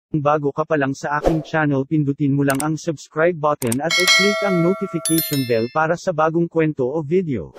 Kung bago ka pa lang sa aking channel, pindutin mo lang ang subscribe button at i-click ang notification bell para sa bagong kwento o video.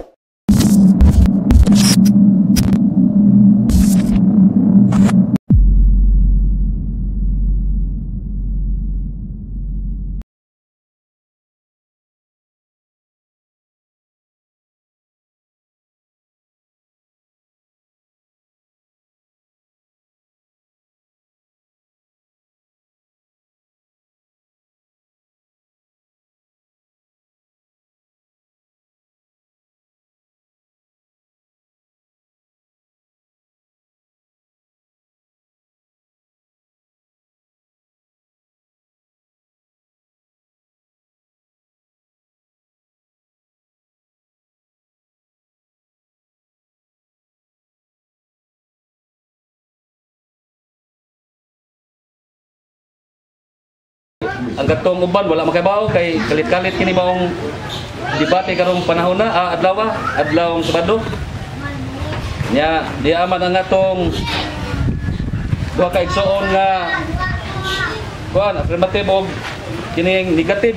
Ang gatong uban wala makabaw kay kalit-kalit kini maong debate karong panahon na adlawng Sabado. Nya di aman ang atong duha ka igsoon nga kuan affirmative og kining negative.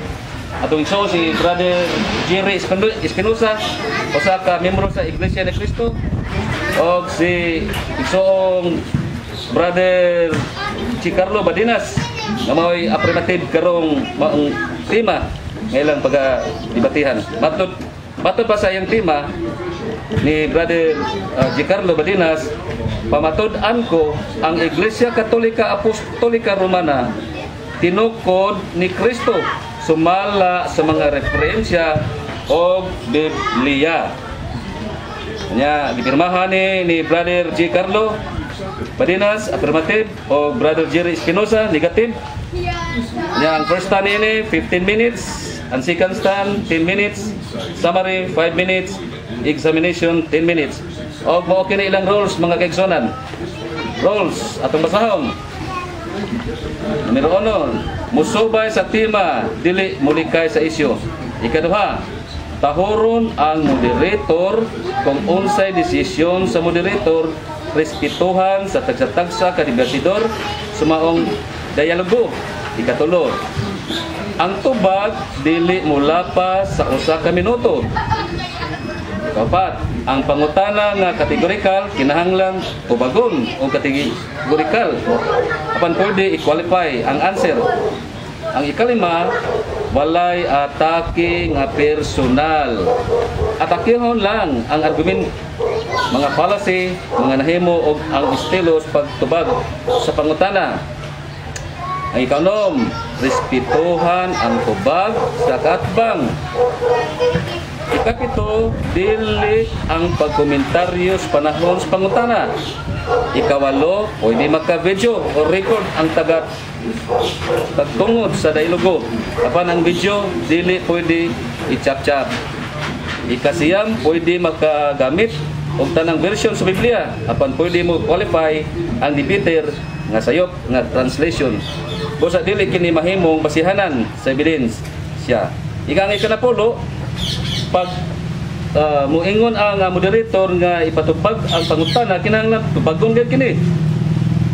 Atong igsoon si Brother Jerry Espinosa, usa ka miyembro sa Iglesia ni Cristo, og si igsoong Brother Chicarlo Badinas na may affirmative karong maong tema ngayong pagdebatihan. Matod pa sa iyang tema ni Brother Giancarlo Badinas, pamatud-an ko ang Iglesia Katolika Apostolika Romana tinukod ni Kristo sumala sa mga referensya o Biblia. Nya gipirmahan ni Brother Giancarlo Badinas affirmative o Brother Jerry Espinosa negative. Yang first stand ini 15 minutes, and second stand 10 minutes, summary 5 minutes, examination 10 minutes. Og mao kini ilang rules mga kaigsonan. Rules atong basahon. Numero 1, musubay sa tema, dili mulikay sa isyu. Ikaduha, tahuron ang moderator kung unsay desisyon sa moderator, respetuhan sa tagsa-tagsa ka debatidor sumaong dialogo. Ikatulo, ang tubag dili mulapas sa usa ka minuto. Kapat, ang pangutana nga kategorikal kinahanglan ubagon o kategorikal apan pwede i-qualify ang answer. Ang ikalima, walay atake nga personal. Atakehon lang ang argument, mga fallacy, mga nahimo og ang estilos pagtubag sa pangutana. Ang ikanom, respetuhan ang tubag sa katbang. Ikapito, dili ang pagkomentaryo sa panahon sa pangutana. Ikawalo, pwede maka-video o record ang tagtungod sa dialogo. Apan ang video, dili pwede i-chap-chap. Ikasiyam, pwede makagamit og tanang version sa Biblia. Apan pwede mo qualify ang debater nga sayop nga translation. Busa dili kini mahimong basihanan sa evidence siya. Ikang ikanapulo, pag muingon ang moderator nga ipatupag ang pangutana, kinahanglan tubagon gid kini.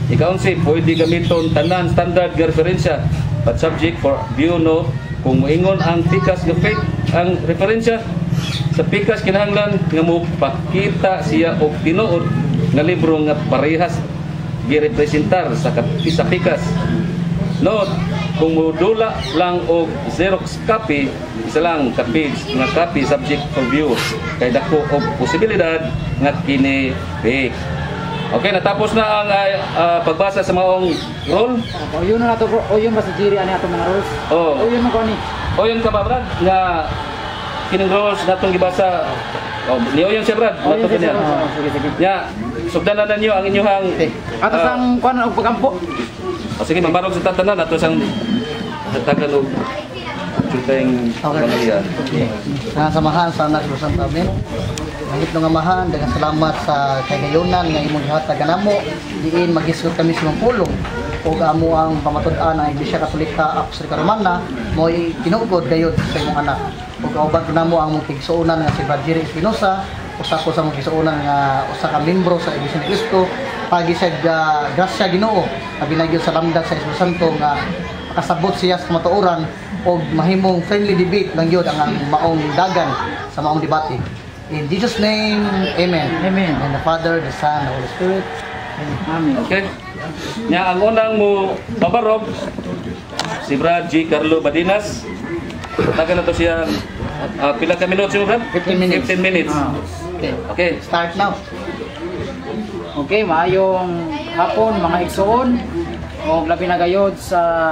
Ika-11, pwede gamiton tanan standard nga referensya, but subject for view note. Kung muingon ang pikas nga fake ang referensya sa pikas, kinahanglan nga mo pakita siya og tinuod nga libro nga parehas girepresentar sa pikas. Note, kung modula lang og Xerox copy, isa lang ka-page nga copy subject for view, kay dako og posibilidad nga kini fake. Okay, natapos na ang pagbasa sa maong rule. O yun na nato bro, o yun ba si Jerry ani atong mga rules? O yun mo ko ni. O yun ka ba Brad nga kining rules natong gibasa. Niyo yun siya Brad. O yun siya. Sige. Ya, sugdanan ninyo ang inyong atas ang kuan og pagampo. Sige, mambarog sa tatanan ato sang tagan og chuteng pamilya. Sa samahan sa anak sa Santa Amen. Langit nga amahan, daghang salamat sa kaygayonan nga imong gihatag kanamo. Diin magisgot kami sa imong pulong ug amo ang pamatud-an ang Iglesia Katolika Apostolika Romana mo'y tinugod gayud sa imong anak. Ug kauban namo ang mong tigsuonan nga si Brother Jerry Espinosa, usa ko sa mong tigsuonan nga usa ka miyembro sa Iglesia ni Cristo, pagisag grasya Ginoo kabinagyo sa lamdag sa Espiritu Santo nga makasabot siya sa matuoran o mahimong friendly debate lang yun ang maong dagan sa maong debate. In Jesus' name, Amen. Amen. And the Father, the Son, the Holy Spirit. Amen. Okay. Nya ang unang mo babarog si Brad G. Carlo Badinas. Taga na to siya pila ka minutos mo, Brad? 15 minutes. 15 minutes. Okay. Okay. Start now. Okay, maayong hapon mga igsoon. O labi na gayod sa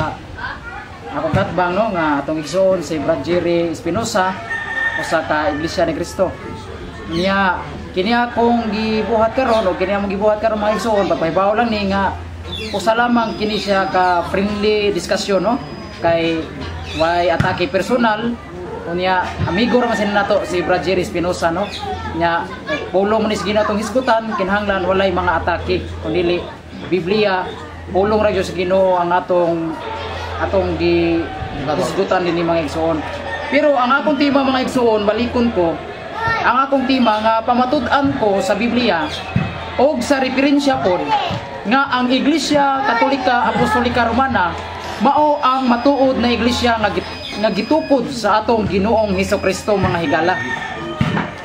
akong katbang no nga atong igsoon si Brad Jerry Espinosa usa ka Iglesia ni Cristo. Niya kini akong gibuhat karon o kini among gibuhat karon mga igsoon pagpahibaw lang ni nga usa lamang kini siya ka friendly discussion no kay way atake personal unya amigo ra man sin nato si Brad Jerry Espinosa no nya pulong man is ginatong hisgutan kinahanglan walay mga atake kundi Biblia pulong ra gyud sa Ginoo ang atong hisgutan dinhi mga igsoon. Pero ang akong tema mga igsoon balikon ko ang akong tema nga pamatud-an ko sa Biblia og sa referensya pod nga ang Iglesia Katolika Apostolika Romana mao ang matuod na iglesia nga gitukod sa atong Ginoong Hesukristo mga higala.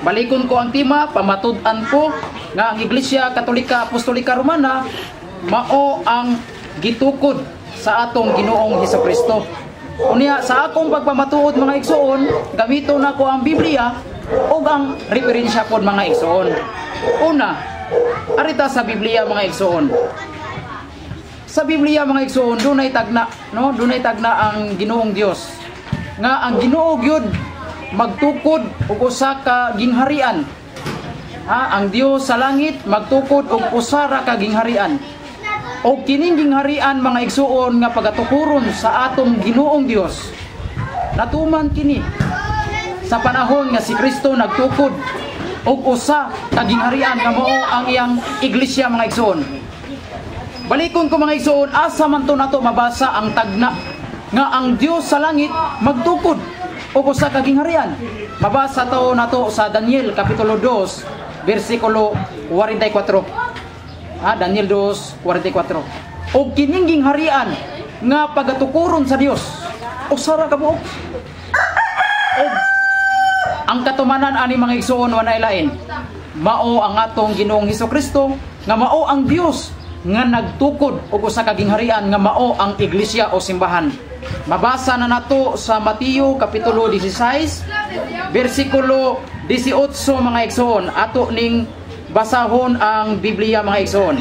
Balikon ko ang tema, pamatud-an ko nga ang Iglesia Katolika Apostolika Romana mao ang gitukod sa atong Ginoong Hesukristo. Unya sa akong pagpamatuod mga igsoon, gamito na ko ang Biblia ug ang referensya pod mga igsoon. Una, arita sa Biblia mga igsoon. Sa Biblia mga igsoon dunay tagna no dunay tagna ang Ginoong Dios nga ang Ginoo gyud magtukod og usa ka gingharian. Ang Dios sa langit magtukod og usa ra ka gingharian. Og kining gingharian mga igsoon nga pagatukuron sa atong Ginoong Dios. Natuman kini sa panahon nga si Kristo nagtukod og usa ka gingharian nga mao ang iyang iglesia mga igsoon. Balikon ko mga igsoon, asa man to nato mabasa ang tagna nga ang Dios sa langit magtukod og usa ka gingharian. Mabasa to nato sa Daniel kapitulo 2 bersikulo 44. Daniel 2:44. Og kining gingharian nga pagatukuron sa Dios usa ra ka buok. Og ang katumanan ani mga igsoon wanay lain. Mao ang atong Ginoong Hesukristo nga mao ang Dios nga nagtukod og usa ka gingharian nga mao ang iglesia o simbahan. Mabasa na nato sa Mateo kapitulo 16 bersikulo 18 mga igsoon. Ato ning basahon ang Biblia mga igsoon.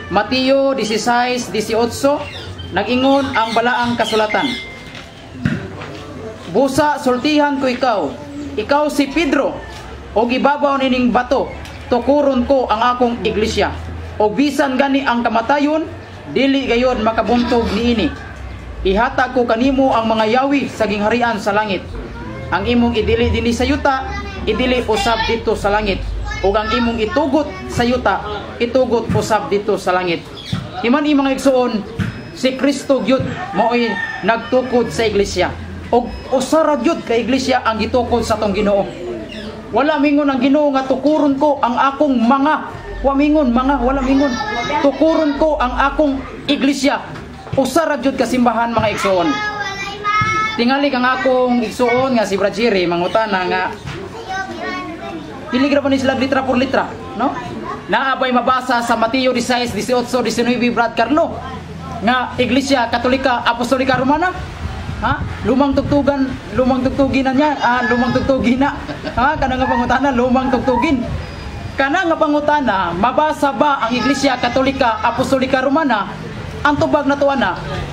Mateo 16:18 nag-ingon ang balaang kasulatan. Busa sultihan ko ikaw si Pedro, og ibabaw nining bato tukuron ko ang akong iglesia. O bisan gani ang kamatayon, dili gayod makabuntog niini. Ihatag ko kanimo ang mga yawi sa gingharian sa langit. Ang imong idili dinhi sa yuta, idili usab dito sa langit. Ug ang imong itugot sa yuta, itugot usab dito sa langit. Himan mga igsoon, si Kristo gyud mao'y nagtukod sa iglesia. Og usa ra gyud ka iglesia ang gitukod sa atong Ginoo. Wala mingon ang Ginoo nga tukuron ko ang akong wala mingon. Tukuron ko ang akong iglesia. Usa ra jud kasimbahan mga igsoon. Tingali kang akong igsoon nga si Brad Jerry mangutana nga dili ra pa ni sila litra por litra, no? Naabay mabasa sa Mateo 16:18-19 Brad Carlo nga Iglesia Katolika Apostolika Romana. Lumang tugtugin na niya. Lumang tugtugin na. Kana nga pangutana, lumang tugtugin. Kana nga pangutana, mabasa ba ang Iglesia Katolika Apostolika Romana? Ang tubag na to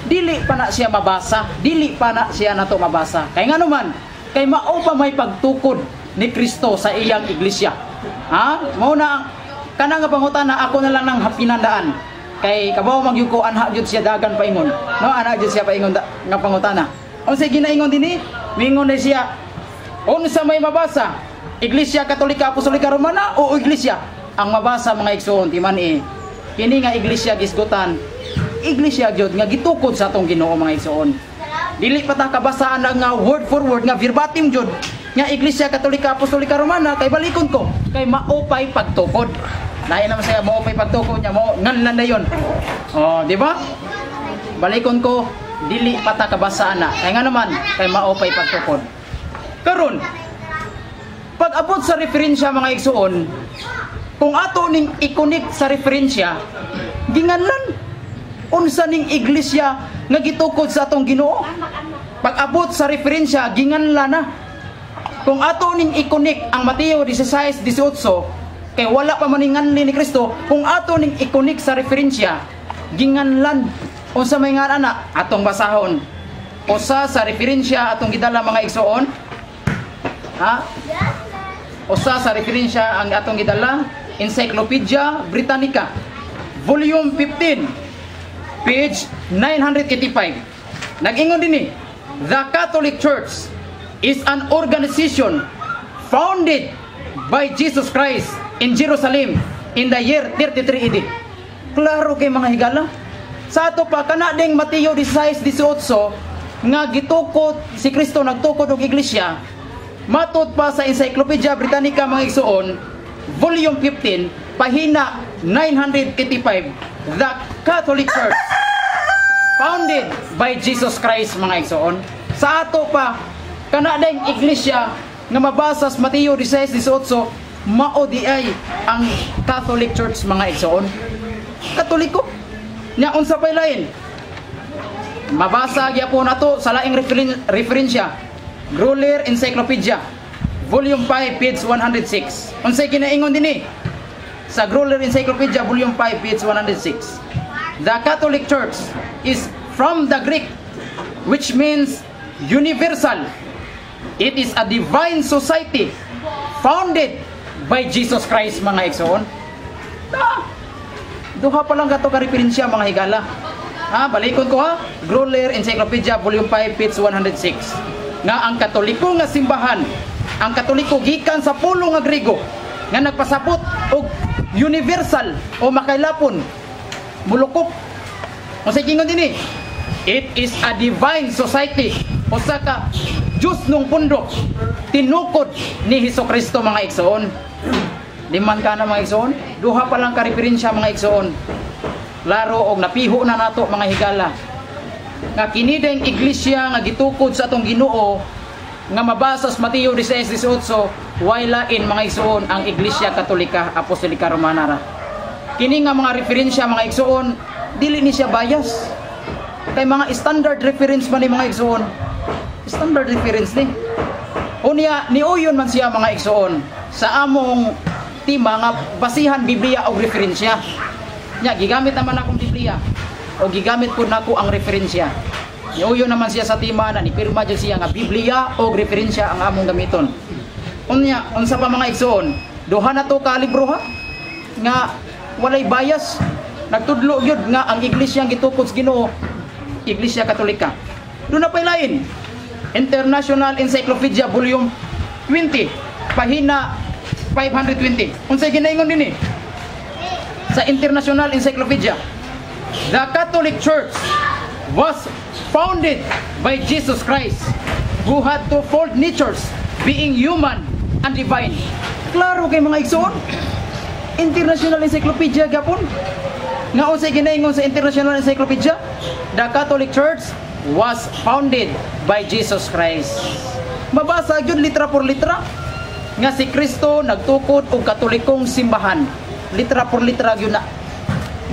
dili pa na siya mabasa, dili pa na siya nato mabasa. Kay nga naman, kay mao pa may pagtukod ni Kristo sa iyang iglesia. Mao na kana nga pangutana ako na lang nang hapinandaan. Kay kabaw magyud ko anha gyud siya dagan paingon. No, ana gyud siya paingon nga pangutana. Unsa ginaingon dinhi? Mingon na siya. Unsa may mabasa? Iglesia Katolika Apostolika Romana o iglesia? Ang mabasa mga igsoon timan kini nga iglesia gisgutan. Iglesia gyud nga gitukod sa atong Ginoo mga igsoon. Dili pa ta kabasaan nga word for word nga verbatim gyud nga Iglesia Katolika Apostolika Romana kay balikon ko kay maupay pagtukod. Lahi naman siya mo pay pagtuko niya mo nganlan na yon. Oh, di ba? Balikon ko dili pata kabasa na. Kay nga naman kay mao pay pagtukod. Karon pag abot sa referensya mga igsuon, kung ato ning i-connect sa referensya, ginganlan unsa ning iglesia nga gitukod sa atong Ginoo. Pag abot sa referensya, ginganlan na. Kung ato ning i-connect ang Mateo 16:18, kay wala pa maninganli ni Kristo, kung ato ning i-connect sa referensya, ginganlan unsa may nga ana atong basahon. Usa sa referensya atong gidala mga igsuon. Ha? Usa sa referensya ang atong gidala, Encyclopedia Britannica, Volume 15, page 985. Nag-ingon dinhi, the Catholic Church is an organization founded by Jesus Christ in Jerusalem in the year 33 AD. Klaro kay mga higala. Sa ato pa kana ding Mateo 16:18 nga gitukod si Kristo nagtukod og iglesia. Matud pa sa Encyclopedia Britannica mga igsuon, Volume 15, pahina 985, the Catholic Church founded by Jesus Christ mga igsuon. Sa ato pa kana ding iglesia nga mabasa sa Mateo 16:18, mao di ay ang Catholic Church mga igsuon. Katoliko nya unsa pay lain? Mabasa gyapon nato sa laing referensya, Gruller Encyclopedia, Volume 5, page 106. Unsay kinaingon dinhi? Sa Gruller Encyclopedia, Volume 5, page 106. The Catholic Church is from the Greek, which means universal. It is a divine society founded by Jesus Christ mga igsoon. Duha pa lang gato ka referensya mga higala. Ha, balikon ko ha. Gruller Encyclopedia Volume 5, page 106. Nga ang Katoliko nga simbahan, ang Katoliko gikan sa pulo nga Griego nga nagpasabot og universal o makailapon mulukop. Unsay kingon dinhi? It is a divine society. Usa ka Diyos nung pundok tinukod ni Hesukristo mga igsoon. Liman ka na mga igsoon. Duha pa lang ka referensya mga igsoon. Laro og napiho na nato mga higala nga kini dayng iglesia nga gitukod sa atong Ginoo nga mabasa sa Mateo 16:18, waylain mga igsoon ang Iglesia Katolika Apostolika Romana ra. Kini nga mga referensya mga igsoon dili ni siya bias. Kay mga standard reference man ni mga igsoon. Standard reference ni. Unya niuyon man siya mga igsoon sa among tema nga basihan Biblia og referensya. Nya gigamit naman akong Biblia o gigamit po nako ang referensya. Niuyo naman siya sa tema na nipirma jud siya nga Biblia o referensya ang among gamiton. Unya unsa pa mga igsoon, duha na to ka libro ha nga walay bias. Nagtudlo gyud nga ang iglesia gitukod sa Ginoo, Iglesia Katolika. Doon na pay lain. International Encyclopedia Volume 20, pahina 520. Unsay ginaingon dinhi? Sa International Encyclopedia, the Catholic Church was founded by Jesus Christ, who had twofold natures, being human and divine. Klaro kay mga igsoon. International Encyclopedia gapon. Nga unsay ginaingon sa International Encyclopedia, the Catholic Church was founded by Jesus Christ. Mabasa gyud litra por litra nga si Kristo nagtukod og katolikong simbahan. Litra por litra gyud na.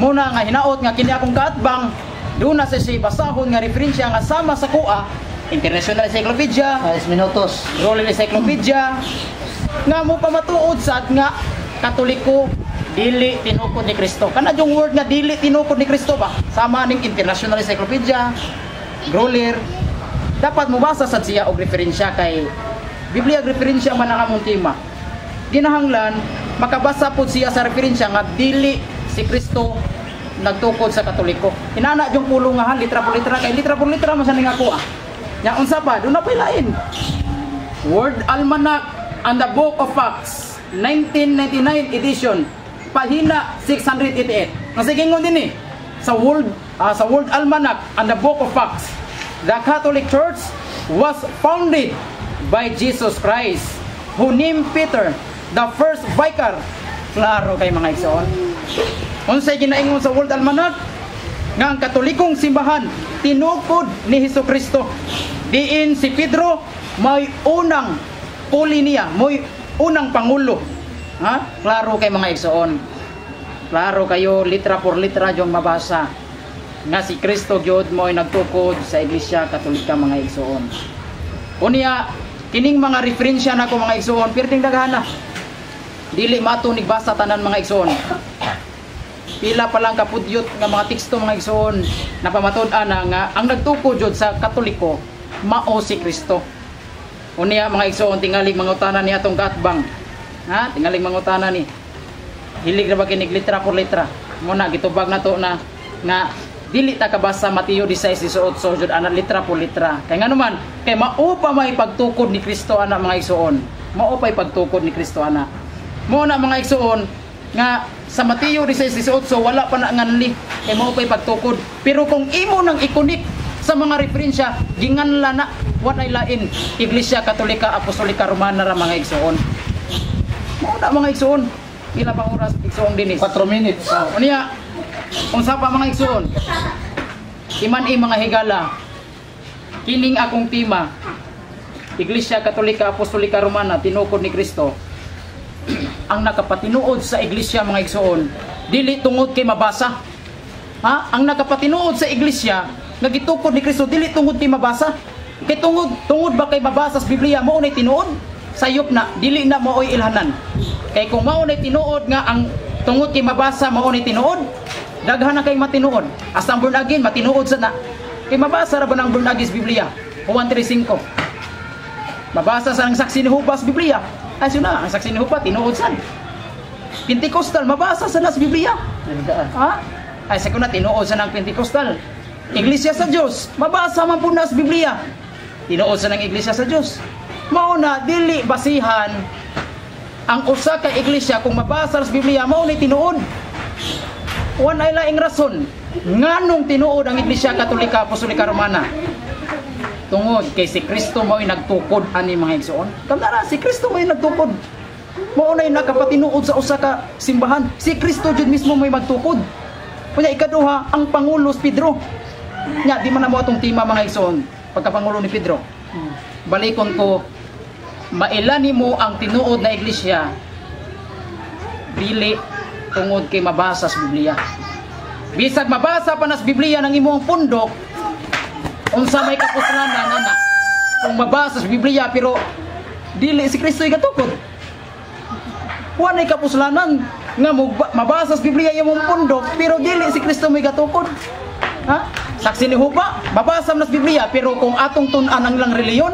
Muna nga hinaot nga kini akong kaatbang doon na sa basahon nga referensya nga sama sa kuha, International Encyclopedia, 10 minutos. Royal Encyclopedia, nga mo pamatuod sa nga Katoliko dili tinukod ni Kristo. Kana yung word nga dili tinukod ni Kristo ba? Sama ning International Encyclopedia, Roller, dapat mo basa sa siya og referensya kay Biblia referensya man ang among tema. Ginahanglan makabasa pud siya sa referensya nga dili si Kristo nagtukod sa Katoliko. Inana yung pulong nga litra por litra kay litra por litra man sa ning ako ah. Nya unsa pa? Doon na pay lain. Word Almanac and the Book of Acts, 1999 edition, pahina 688. Nga sige ngon din sa Word Almanac and the Book of Acts, the Catholic Church was founded by Jesus Christ, who named Peter the first vicar Klaro kay mga igsoon. Unsay ginaingon sa World Almanac nga ang Katolikong simbahan tinukod ni Hesukristo. Diin si Pedro may unang puli niya, may unang pangulo. Ha? Klaro kay mga igsoon. Klaro kayo litra por litra yung mabasa nga si Kristo gyud mo'y nagtukod sa Iglesia Katolika mga igsoon. Unya kining mga referensya nako mga igsoon perting daghana. Dili matunig basa tanan mga igsoon. Pila pa lang kapudyot nga mga teksto mga igsoon na pamatud-an nga ang nagtukod jud sa Katoliko mao si Kristo. Unya mga igsoon tingalig mangutanan ni atong kaatbang. Ha? Tingalig mangutanan ni. Hilig ra ba kinig litra por litra. Muna gitubag nato na nga dili ta kabasa Mateo 16:18 jud ana litra por litra. Kay nganuman kay mao pa may pagtukod ni Kristo ana mga igsoon. Mao pay pagtukod ni Kristo ana. Mo na mga igsoon nga sa Mateo 16:18 wala pa na nganli kay mao pay pagtukod. Pero kung imo nang ikonik sa mga referensya ginganla na what ay lain Iglesia Katolika Apostolika Romana ra mga igsoon. Mo na mga igsoon ila pang oras igsoon dinis 4 minutes. Unya unsa pa mga igsoon iman mga higala kining akong tema Iglesia Katolika Apostolika Romana tinukod ni Kristo. Ang nakapatinuod sa iglesia mga igsoon dili tungod kay mabasa. Ha? Ang nakapatinuod sa iglesia nagitukod ni Kristo dili tungod kay mabasa. Kay tungod ba kay mabasa sa Biblia mao nay tinuod? Sayop na dili na maoy ilhanan. Kay kung mao nay tinuod nga ang tungod kay mabasa mao nay tinuod, daghan na kay matinuod. Asa ang born again matinuod sana. Kay mabasa ra ba nang born again sa Biblia? Juan 3:5. Mabasa sa ang saksi ni Jehovah sa Biblia. Ay na, ang saksi ni Jehovah tinuod san. Pentecostal mabasa sa nas Biblia. Ha? Ay sa kuna tinuod sa nang Pentecostal. Iglesia sa Dios, mabasa man po nas Biblia. Tinuod sa nang iglesia sa Dios. Mao na dili basihan ang usa ka iglesia kung mabasa sa Biblia mao ni tinuod. Wan ay laing rason nganong tinuod ang Iglesia Katolika Apostolika Romana. Tungod kay si Kristo mo'y nagtukod ani mga igsoon. Tandara, si Kristo mo'y nagtukod. Mao nay nakapatinuod sa usa ka simbahan. Si Kristo jud mismo mo'y magtukod. Kunya ikaduha ang pangulo si Pedro. Nya di man na mo atong tema mga igsoon pagkapangulo ni Pedro. Balikon ko mailani mo ang tinuod na iglesia dili tungod kay mabasa sa Biblia. Bisag mabasa pa nas Biblia ng imong pundok unsa may kapuslanan ana kung mabasa sa Biblia pero dili si Kristo igatukod. Wa nay kapuslanan nga mabasa sa Biblia imong pundok pero dili si Kristo may gatukod. Ha? Saksi ni Jehovah mabasa man sa Biblia pero kung atong tun-an ang lang reliyon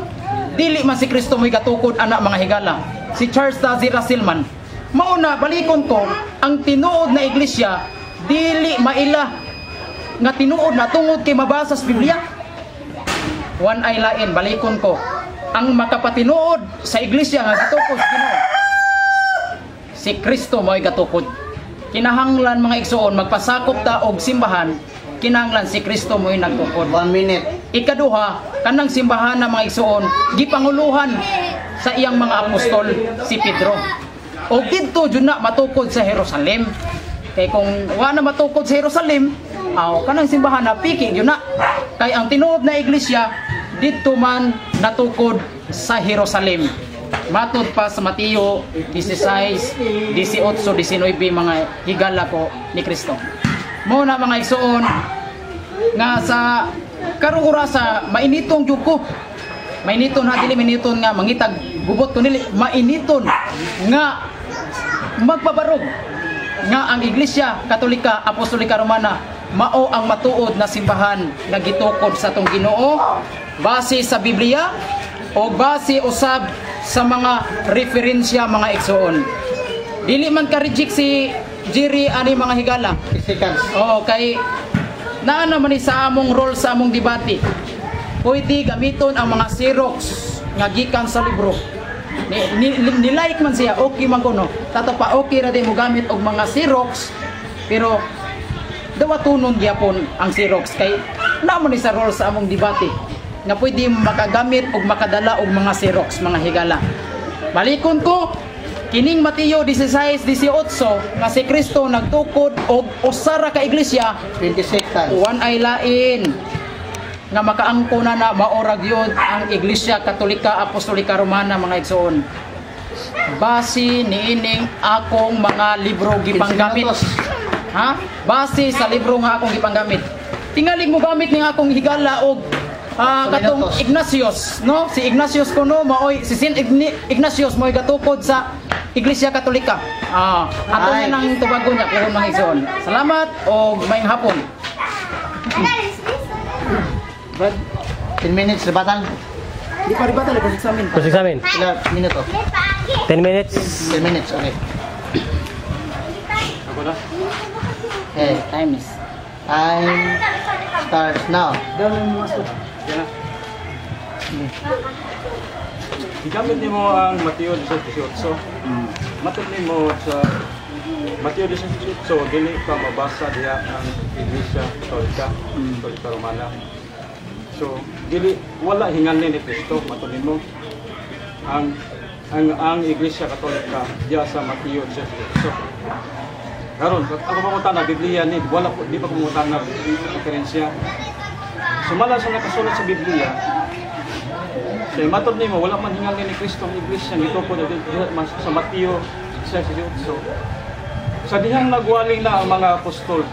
dili man si Kristo may gatukod ana mga higala. Si Charles Taze Russellman mao na balikon ko ang tinuod na iglesia dili maila nga tinuod na tungod kay mabasa sa Biblia. Wan ay lain balikon ko ang makapatinuod sa iglesia nga gatukod Ginoo si Kristo mo'y gatukod. Kinahanglan mga igsoon magpasakop ta og simbahan kinahanglan si Kristo mo'y nagtukod. 1 minute. Ikaduha kanang simbahan na mga igsoon gipanguluhan sa iyang mga apostol si Pedro. Og didto jud na matukod sa Jerusalem. Kay kung wa na matukod sa Jerusalem kanang simbahan na piki yun na. Kay ang tinuod na iglesia dito man natukod sa Jerusalem. Matud pa sa Mateo 16, 18, 19 mga higala ko ni Kristo. Muna mga igsoon nga sa karong orasa mainiton jud ko. Mainiton ha dili mainiton nga mangitag gubot ko nili mainiton nga magpabarog nga ang Iglesia Katolika Apostolika Romana mao ang matuod na simbahan nga gitukod sa tong Ginoo base sa Biblia o base usab sa mga referensya mga igsoon. Dili man ka reject si Jerry ani mga higala. Oo, kay naa naman ni sa among role sa among debate. Pwede gamiton ang mga Xerox nga gikan sa libro. Ni-like man siya, okay man kuno. Tato pa okay ra din mo gamit og mga Xerox pero dawa tunon gyapon ang Xerox kay naman ni sa role sa among debate nga pwede makagamit og makadala og mga Xerox mga higala. Balikon ko Kining Mateo 16:18 nga si Kristo nagtukod og usara ka iglesia 26 times. uwan ay lain nga makaangko na maorag yun ang Iglesia Katolika Apostolika Romana mga igsoon. Base niining akong mga libro gipanggamit. Ha? Base sa libro nga akong gipanggamit. Tingali mo gamit ning akong higala og katong Ignatius, no? Si Ignatius kuno maoy si Saint Ignatius mo'y gatukod sa Iglesia Katolika. Ato na nang tubagon niya kung mga igsoon. Salamat o mayong hapon. 10 minutes, ribatan. Di pa ribata lang kung examine. Kung examine. Ilan minuto? 10 minutes. 10 minutes, okay. Okay, Time is. time starts now. Igamit ni mo ang Mateo 18. Matod ni mo sa Mateo 18, dili pa mabasa diha ang Iglesia Katolika, Katolika Romana. So, dili wala hinganin ni Kristo matod ni mo ang Iglesia Katolika diha sa Mateo 18. Karon, ako pamunta na Biblia ni wala di pa pumunta na referensya. Sumala sa nakasulat sa Biblia. So, matod nimo wala man hinganin ni Kristo ang Iglesia nito po sa Mateo 18. Sa dihang nagwali na ang mga apostol.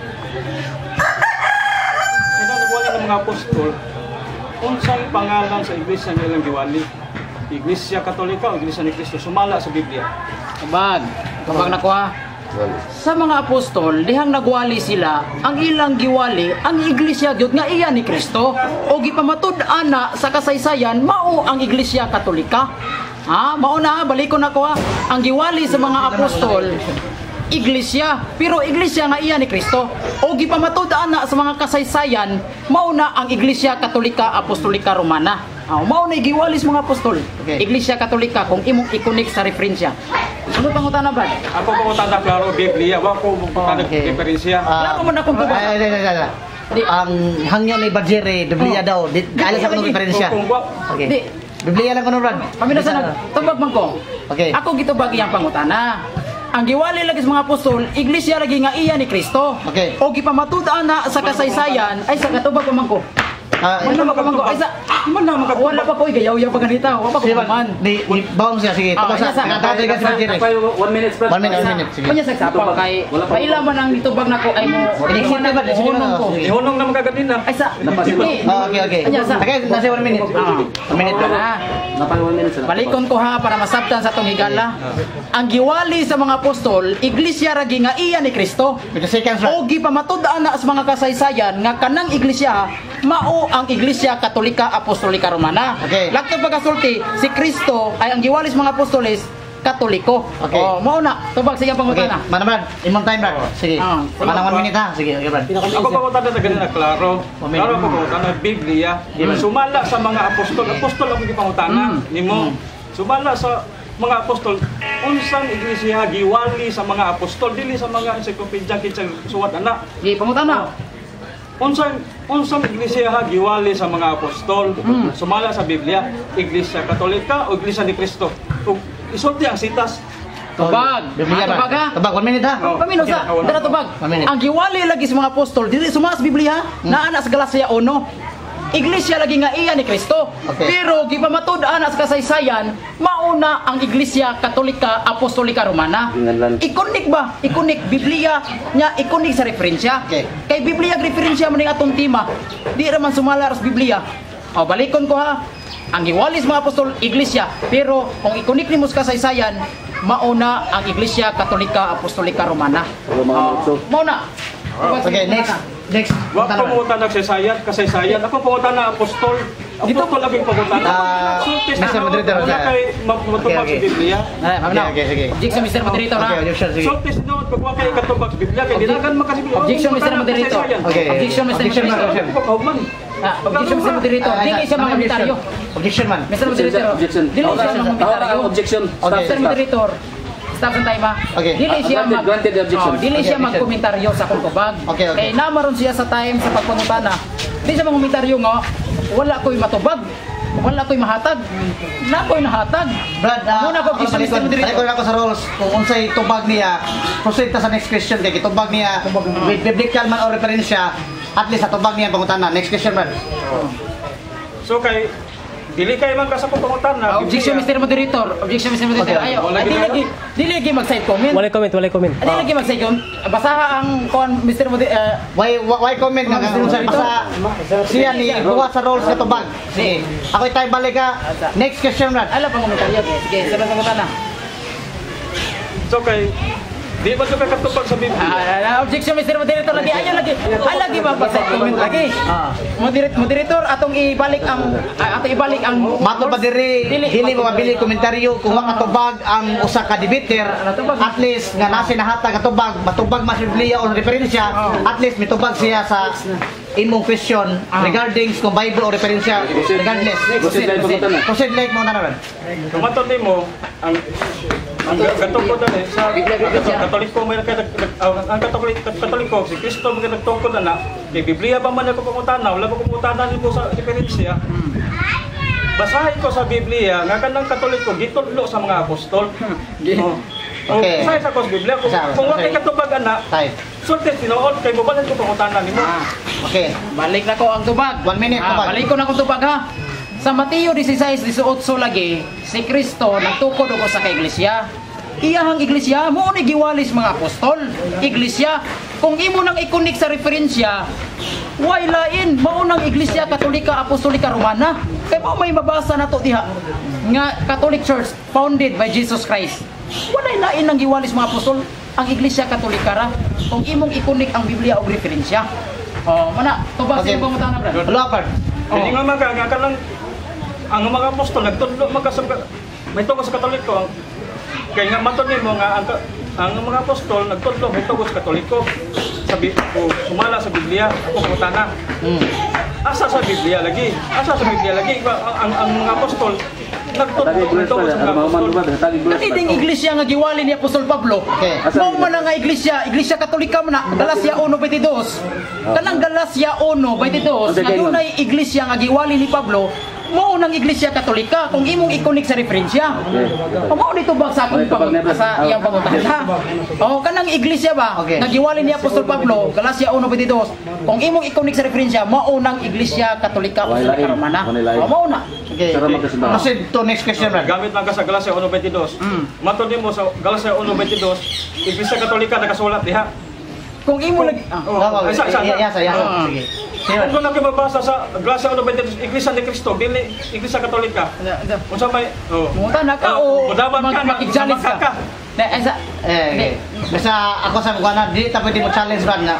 Sa nagwali ng mga apostol, unsang pangalan sa Iglesia nilang giwali? Iglesia Katolika o Iglesia ni Kristo? Sumala sa Biblia. Kabag nakuha. Sa mga apostol, dihang nagwali sila, ang ilang giwali, ang iglesia gyud nga iya ni Kristo. O gipamatud ana sa kasaysayan, mao ang Iglesia Katolika. Mao na, balikon ako ha. Ang giwali sa mga apostol, iglesia, pero iglesia nga iya ni Kristo. O gipamatud ana sa mga kasaysayan, mao na ang Iglesia Katolika Apostolika Romana. Mao na giwali sa mga apostol. Okay. Iglesia Katolika kung imong i-connect sa referensya. Ano pangutana ba? Ako pamunta na klaro Biblia, wa ko pumunta na Okay. referensya. Klaro man akong tubag. Ang hangyo ni Bajere, Biblia daw. Kailan sa kanong referensya? Kung wa Di, Okay. Biblia lang kanong rad. kami na sa tubag man ko. Okay. Ako gitubag iyang pangutana. Ang giwali lagi sa mga apostol, iglesia lagi nga iya ni Kristo. Okay. O gipamatud-an na sa kasaysayan, ay sa katubag man ko. Wala pa man ko. Ay sa wala pa ko igayaw-yaw pa ganita. Wala pa ko man. Di bawang siya, sige. Tapos iya, sa- natawag ka si Bajere. 1 minute, Brad. 1 minute, sige. Kunya sa sapang kay pailaman ang ditubag nako ay mo. Inisip na ba? Sige, Hunong ko. sige. ihunong na magaganina. Ay sa. Okay. Anya sa. Okay, nasa 1 minute. 1 minute lang. Napal 1 minute sila. Balikon ko ha para masabtan sa tong higala. Ang giwali sa mga apostol, iglesia ragi nga iya ni Kristo. With the seconds, right? O gipamatud-an na sa mga kasaysayan nga kanang iglesia mao ang Iglesia Katolika Apostolika Romana. Okay. Lato pagkasulti, si Kristo ay ang giwali sa mga apostoles Katoliko. Okay. Mao na. Tubag sige Okay, pangutana. mana Brad? Imong time, Brad. Sige. Manang 1 minute ha. Sige, okay, Brad. Ako pamunta na ganina klaro. Klaro ako pamunta na Biblia. Sumala sa mga apostol. Apostol ako gipangutana nimo. Sumala sa mga apostol, unsang iglesia giwali sa mga apostol dili sa mga encyclopedia kinsang suwat ana. Sige pangutana. Unsang iglesia giwali sa mga apostol? Sumala sa Biblia, Iglesia Katolika o Iglesia ni Kristo? Ug isulti ang sitas. Tubag. Biblia, Tubag ha. Tubag, 1 minute ha. Pamino sa. Dara tubag. 1 minute. Ang giwali lagi sa mga apostol dili sumas Biblia na ana sa Galacia 1. Iglesia lagi nga iya ni Kristo. Okay. Pero gipamatud-an sa kasaysayan, mauna ang Iglesia Katolika Apostolika Romana. Ikonik ba? Ikonik Biblia nya ikonik sa referensya. Okay. Kay Biblia referensya man ning atong tema. Di ra man sumala sa Biblia. Balikon ko ha. Ang giwali sa mga apostol Iglesia, pero kung ikonik nimo sa kasaysayan, mauna ang Iglesia Katolika Apostolika Romana. Mauna. Okay, next. Wa ko pumunta na kasaysayan. Ako pumunta na apostol. Apostol lagi pumunta na. Mr. Moderator, Wala kay matubag sa Biblia. Okay, sige. Objection, Mr. Moderator na. Okay, objection, sige. Sultis noon pag wa kay katubag sa Biblia kay dinagan makasibili. Objection, Mr. Moderator. Okay. Objection, Mr. Objection, Moderator. Objection, Mr. Moderator. Dili siya mga komentaryo. Objection man. Mr. Moderator. Objection. Dili siya mga komentaryo. Objection. Mr. Moderator. Stop sa time ha. Okay. Dili siya Granted the objection. dili siya magkomentaryo sa akong tubag. Okay. Kay namaron siya sa time sa pagpangutana. Di siya mga komentaryo nga wala ko'y matubag. wala ko'y mahatag. Na ko'y nahatag. Brad, Muna ko, objection, Mr. Moderator. Balik ko na ako sa rules. Kung unsay tubag niya, proceed ta sa next question. Kaya kitubag niya, with biblical man o referensya, at least sa tubag niya pangutana. Next question, Brad. So kay dili kay man ka sa pangutan na Objection, Mr. Moderator. Objection, Mr. Moderator. Okay. Ayaw. Dili lagi mag-side comment. Walay comment. Dili lagi mag-side comment. Basaha ang kon Mr. Moderator. Why comment nga kung unsay basta siya ni buhat sa rules ka tubag. Sige. Ako'y tayo balik ka. Next question, Brad. Ala pang komentaryo. Sige, sunod sa mutana. so kay di ba ka katupag sa Biblia? Objection, Mr. Moderator. Lagi, ayaw lagi. Ay, lagi mag-side comment lagi. Moderator, atong ibalik ang Mato pa diri dili mo mabili komentaryo kung wa katubag ang usa ka debater, at least nga nasi nahatag katubag matubag mas Biblia o referensya, at least mitubag siya sa imong question regarding kung Bible o referensya, regardless. Proceed like mo na naman. Kumaton mo ang katungkod na sa Katoliko may ang Katoliko si Kristo may nagtungkod na may Biblia ba man ako pangutana wala ko pangutana nimo sa referensya. Basahin ko sa Biblia nga kanang Katoliko gitudlo sa mga apostol. Okay. Basahin sa Biblia kung wa kay katubag ana. Sulti tinuod kay mobalan ko pangutana nimo. Okay. Balik na ko ang tubag. 1 minute tubag. Balik ko na kong tubag ha. Sa Mateo 16:18 lagi, si Kristo nagtukod ako sa kaiglesia. Iyahang iglesia mo ni giwalis mga apostol. Iglesia, kung imo nang ikonik sa referensya, why lain maunang iglesia Katolika Apostolika Romana. Kay mo may mabasa na to diha nga Catholic Church founded by Jesus Christ. Wala lain nang giwalis mga apostol ang iglesia Katolika ra kung imong ikonik ang Biblia og referensya. Oh, mana tubag sa imong pangutana, Brad. Lapad. Hindi nga nga kanang ang mga apostol nagtudlo may tungkol sa Katoliko kaya nga matod nimo nga ang mga apostol nagtudlo may tungkol sa Katoliko sabi ko sumala sa Biblia ako pangutana. Asa sa Biblia lagi ang mga apostol nagtudlo may tungkol sa mga apostol. Kaniding iglesia nga giwali ni Apostol Pablo. Okay. Mao man nga iglesia Katolika man na Galacia 1:22. Kanang Galacia 1:22 nga dunay iglesia nga giwali ni Pablo. Mao nang iglesia Katolika kung imong ikonik sa referensya. O mao dito ba sa akong sa iyang pangutana. O kanang iglesia ba nga giwali ni Apostol Pablo Galacia 1:22 kung imong ikonik sa referensya mao nang iglesia Katolika Apostolika Romana. O mao na. Okay. Proceed to next question, Brad. Gamit lang ka sa Galacia 1:22. Matod nimo sa Galacia 1:22 iglesia Katolika nakasulat diha. Kung imo lagi Sige. Kung na kayo mabasa sa Galacia 1:22 iglesia ni Kristo dili iglesia Katolika. Unsa may Munta na ka o makig-challenge ka. Basta ako sa mga di ta pwede mo challenge, Brad, na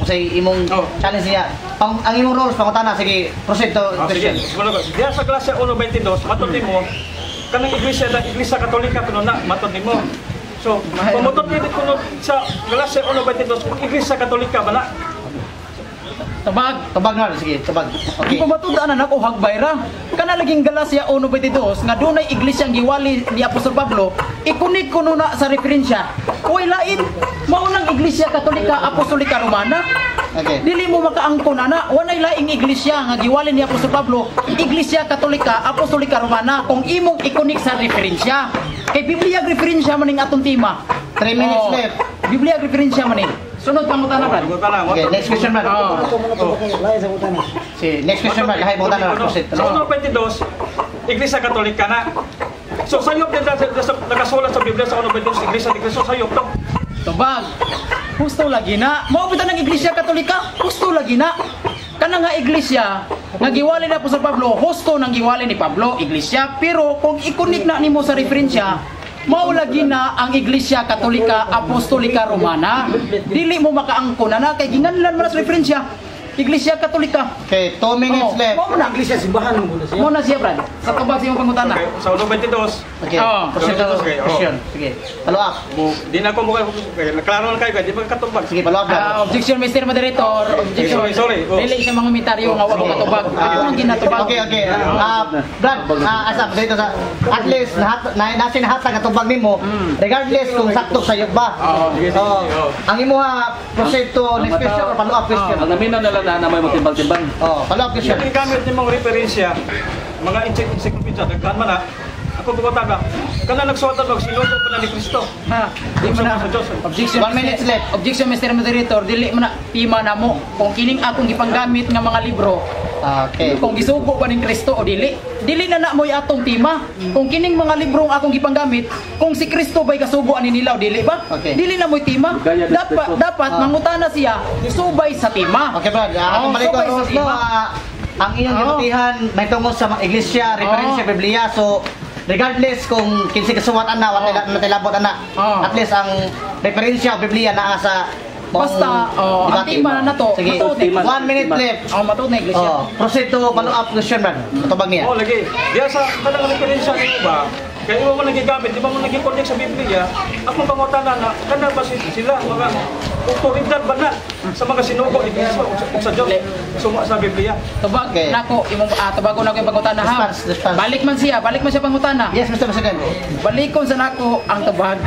say imong challenge niya. Ang imong rules pangutana, sige, proceed to question. Sige. Diya sa Galacia 1:22 matod nimo kanang iglesia Katolika kuno na matod nimo. So, pumutod nito kuno sa Galacia 1:22 iglesia Katolika ba na? Tubag na, sige, tubag. Okay. Kung matudaan na ako hagbayra, kana laging Galacia 1:22 nga dunay iglesia giwali ni Apostol Pablo, ikunik kuno na sa referensya. Uy lain, mao nang iglesia Katolika Apostolika Romana. Okay. Dili mo makaangkon ana, walay laing iglesia nga giwali ni Apostol Pablo, iglesia Katolika Apostolika Romana kung imong ikonik sa referensya. Kay Biblia referensya man ning atong tema. 3 minutes left. Biblia referensya man ni. Sunod pangutana, Brad. Okay, next question, Brad. Si next question, Brad. Lahay mo na proceed. Sa 1:22 iglesia Katolika na. So sayop din nakasulat sa Biblia sa 1:22 iglesia ni Kristo sayop to. Tubag. Gusto lagi na. Mao bitaw ng iglesia Katolika. Gusto lagi na. Kana nga iglesia nga giwali na po sa Pablo, husto nang giwali ni Pablo iglesia, pero kung ikonik na nimo sa referensya, mao lagi na ang iglesia Katolika Apostolika Romana. Dili mo makaangkon na kay ginganlan man sa referensya. Iglesia Katolika. Okay, 2 minutes left. Mao na iglesia simbahan mo na siya. Mao na siya, Brad. Sa tubag sa imong pangutana. Sa 1:22 Okay. Proceed to question. Sige. Follow up. di na ko mo naklaro na kayo di ba katubag. Sige, follow up. Objection, Mr. Moderator. Objection. Sorry. Dili sa mga komentaryo nga wa ko katubag. Ano ang ginatubag? Okay. Brad, asa dito sa at least nasin hatag katubag nimo regardless kung sakto sayop ba. Sige. Ang imo proceed to next question or follow up question. Ang naminaw na lang na may magtimbang-timbang. Oh, follow up question. Yung gamit ni mong referensya, mga encyclopedia, daghan man na, ako bukotan na, kana nagsuwatan mag sinugo pa na ni Kristo. Ha, di mo na. Sa Diyos. Objection. 1 minute left. Objection, Mr. Moderator. Dili mo na tima na mo. Kung kining akong gipanggamit nga mga libro, Okay. kung gisugo pa ning Kristo o dili na mo'y atong tima. Kung kining mga librong akong gipanggamit, kung si Kristo ba'y kasugo ani nila o dili ba? Okay. Dili na mo'y tima. Gaya ng Kristo. Dapat mangutana siya subay sa tima. Okay, Brad. Akong balik ko subay sa host no. tima. Ang iyong gibutihan may tungkol sa mga iglesia, referensya, Biblia. So, regardless kung kinsi kasuwatan na, wala natilabot na. At least ang referensya o Biblia naa sa Basta, ang tima na to, Sige, matuod 1 minute left. matuod na iglesia. Proceed to follow up question, Brad. Matubag niya. Oh, lagi. Diya sa kanang referensya ni ba? Kaya mo man nagigamit, di ba mo naging-connect sa Biblia? Akong pangutanan na, kana ba sila mga otoridad ba na sa mga sinugo ni Kristo o sa Diyos? Suma sa Biblia. Tubag Okay. nako imong tubago nako yung pangutana ha. Response. Balik man siya pangutana. Yes, Mr. President. Balikon sa nako ang tubag.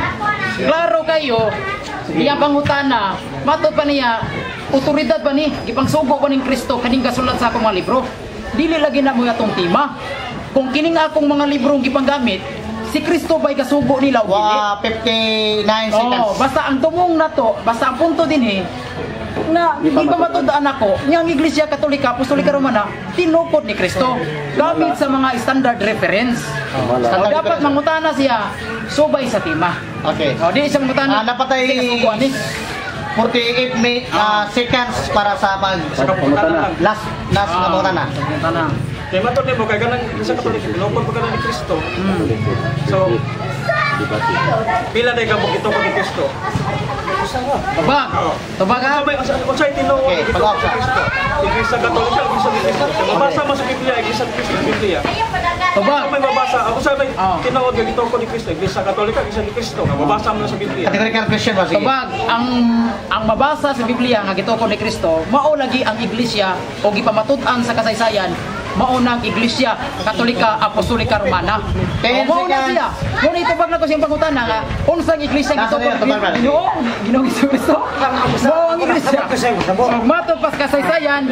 Klaro kayo. Iya pangutana, mato pa niya otoridad ba ni gipangsugo ba ning Kristo kaning gasulat sa akong mga libro. Dili lagi na mo atong tima. Kung kining akong mga librong gipanggamit, si Kristo ba'y kasugo nila o dili? 59 seconds. Basta ang tumong na to, basta ang punto din na di pa matudaan ako, niyang Iglesia Katolika, Apostolika Romana, tinukod ni Kristo gamit sa mga standard reference. Standard Dapat reference. mangutana siya, subay sa tima. Okay. Di siya mangutana, Napatay sige, kasuguan ni. 48 seconds para sa Sa kapangutanan lang. last na pangutana. Mangutana. Kaya matod mo, kaya ganang sa Katolik, pinukod pa ganang ni Kristo. So, pila na ikabog ito ko ni Kristo. Tubag. Tubag ha? Unsay tinuod Okay, ito pag-off ni siya. Kristo. Iglesia Katolika, Iglesia ni Kristo. Mabasa mo sa Biblia, Iglesia ni Kristo sa Biblia. Tubag. Ako may mabasa, ako sabay Oh. tinuod yung ito ko ni Kristo. Iglesia Katolika, Iglesia ni Kristo. Mabasa mo na sa Biblia. Categorical question ba? Sige. Tubag, ang mabasa sa Biblia nga gituko ni Kristo, mao lagi ang iglesia o gipamatud-an sa kasaysayan, mao na ang Iglesia Katolika Apostolika Romana. Ten Mao na seconds. siya. Kung itubag na ko siyang pangutana nga, unsang iglesia Nasa gituko niya, tubag na. Ginoong Kristo. Mao ang iglesia. Ug matupas kasaysayan,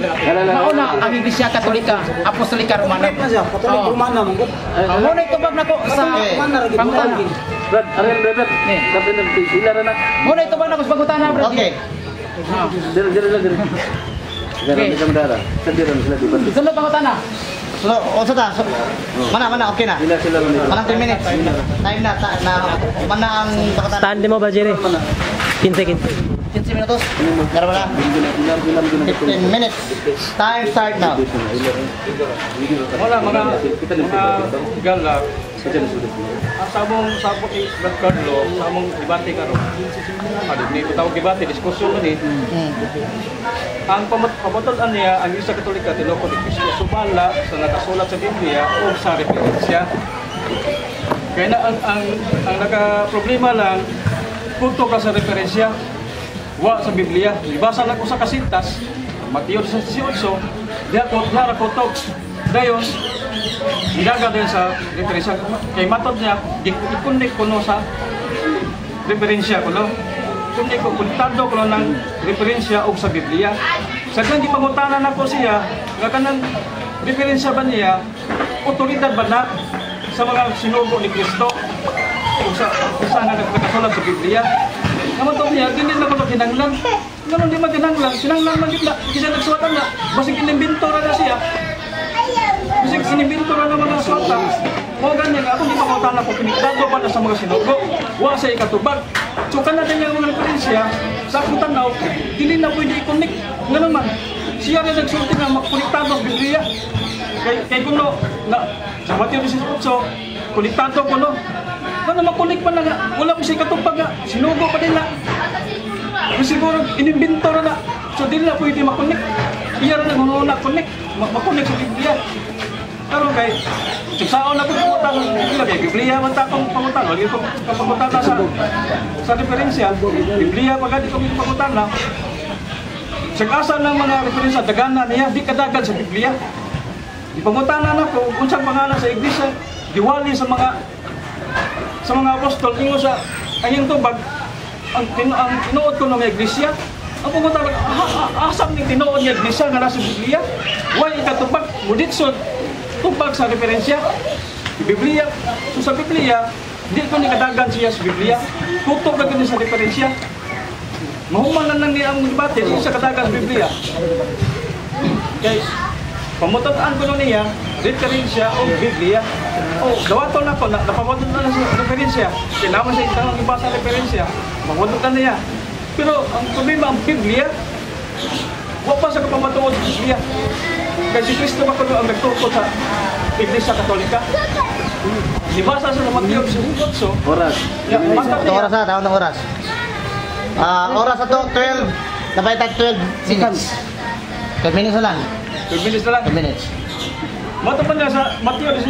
mao na ang Iglesia Katolika Apostolika Romana. Mao na itubag na ko sa pangutana. Brad, Brad. Ni. Sabi na, sila na. Mao na itubag na ko sa pangutana, bro. Okay. Dira lang. Okay. Dira dara. Sadiran sila di ba? Sunod pangutana. So, also ta. So, mana, okay na. Sila lang. Manang 10 minutes. Time na, mana ang pangutana. Stand mo ba, Jerry? 15. 15 minutos. Meron na. 15 minutes. Time start now. Wala, mga gala. Sa among sabot ni Brad Carlo, sa among debate karon. Hindi ko tawag debate, diskusyon ni. Ang pamatulan niya, ang Iglesia Katolika, tinukod ni Kristo, sumala sa nakasulat sa Biblia o sa referensya. Kaya na ang naka-problema lang, punto ka sa referensya, wa sa Biblia. Ibasa lang ko sa kasintas, Mateo 18, diya ko, diya rakotog. Dayon, ilaga din sa referensya. Kay matod niya, i-connect ko no sa referensya ko no. Connect ko, konektado ko ng referensya o sa Biblia. Sa kanang gipangutanan ako siya, nga kanang referensya ba niya, otoridad ba na sa mga sinugo ni Kristo o sa isa nga nagkasulat sa Biblia. Naman to niya, hindi na ko ito kinanglang. Ganun di maginanglang, sinanglang man gitla, kasi nagsuwatan na, basig inimbintora na siya. Kasi sinibinto na naman ang swata. O ganyan, ako di makautan ako, piniktado pa na sa mga sinugo. Wa sa ikatubag. So kanada niya mga referensya, sa akong tanaw, hindi na pwede i-connect. Nga naman, siya rin nagsulti na makkonektado sa Biblia. Kay kuno, na, sa Mateo 18, konektado kuno. Ano makunik pa na nga, wala ko siya ikatubag nga, sinugo pa din na. Siguro, inimbinto na. So di na pwede makunik. Iya rin nagmuna connect, makunik sa Biblia. Pero kay, saan na po pangutang Biblia, kay Biblia man takong pangutang, wali ko pangutang na sa referensya, Biblia pagkadi ko pangutang na. Sagasa ng mga referensya, dagana niya, di kadagal sa Biblia. Ipangutangan na ko, unsang pangalan sa iglesia, diwali sa mga apostol, ingo sa kanyang tubag, ang tinuod ko ng iglesia, Ang pumunta na, asam ni tinuon niya Iglesia nga nasa Biblia? Why ikatubag? Muditson, tubag sa referensya. Biblia, so sa Biblia, di ko ni kadagan siya sa Biblia. Tutok na ko sa referensya. Mahuman lang niya ang debate, di sa kadagan sa Biblia. Okay, pamutaan ko nun niya, referensya o Biblia. O, dawato na ko, napamutan na sa referensya. Kailangan siya itang iba sa referensya. Mamutan na niya. Pero ang problema, ang Biblia, wala pa sa kapamatuod sa Biblia. Kaya si Kristo ba kuno ang nagtukod sa Iglesia Katolika? Dibasa sa Mateo 18. Oras. Ito oras na, tawag ng oras. Oras na to, 12. Napay tag 12 minutes. 12 minutes na lang. 12 minutes na lang. 12 minutes. Matapan na sa Mateo 18,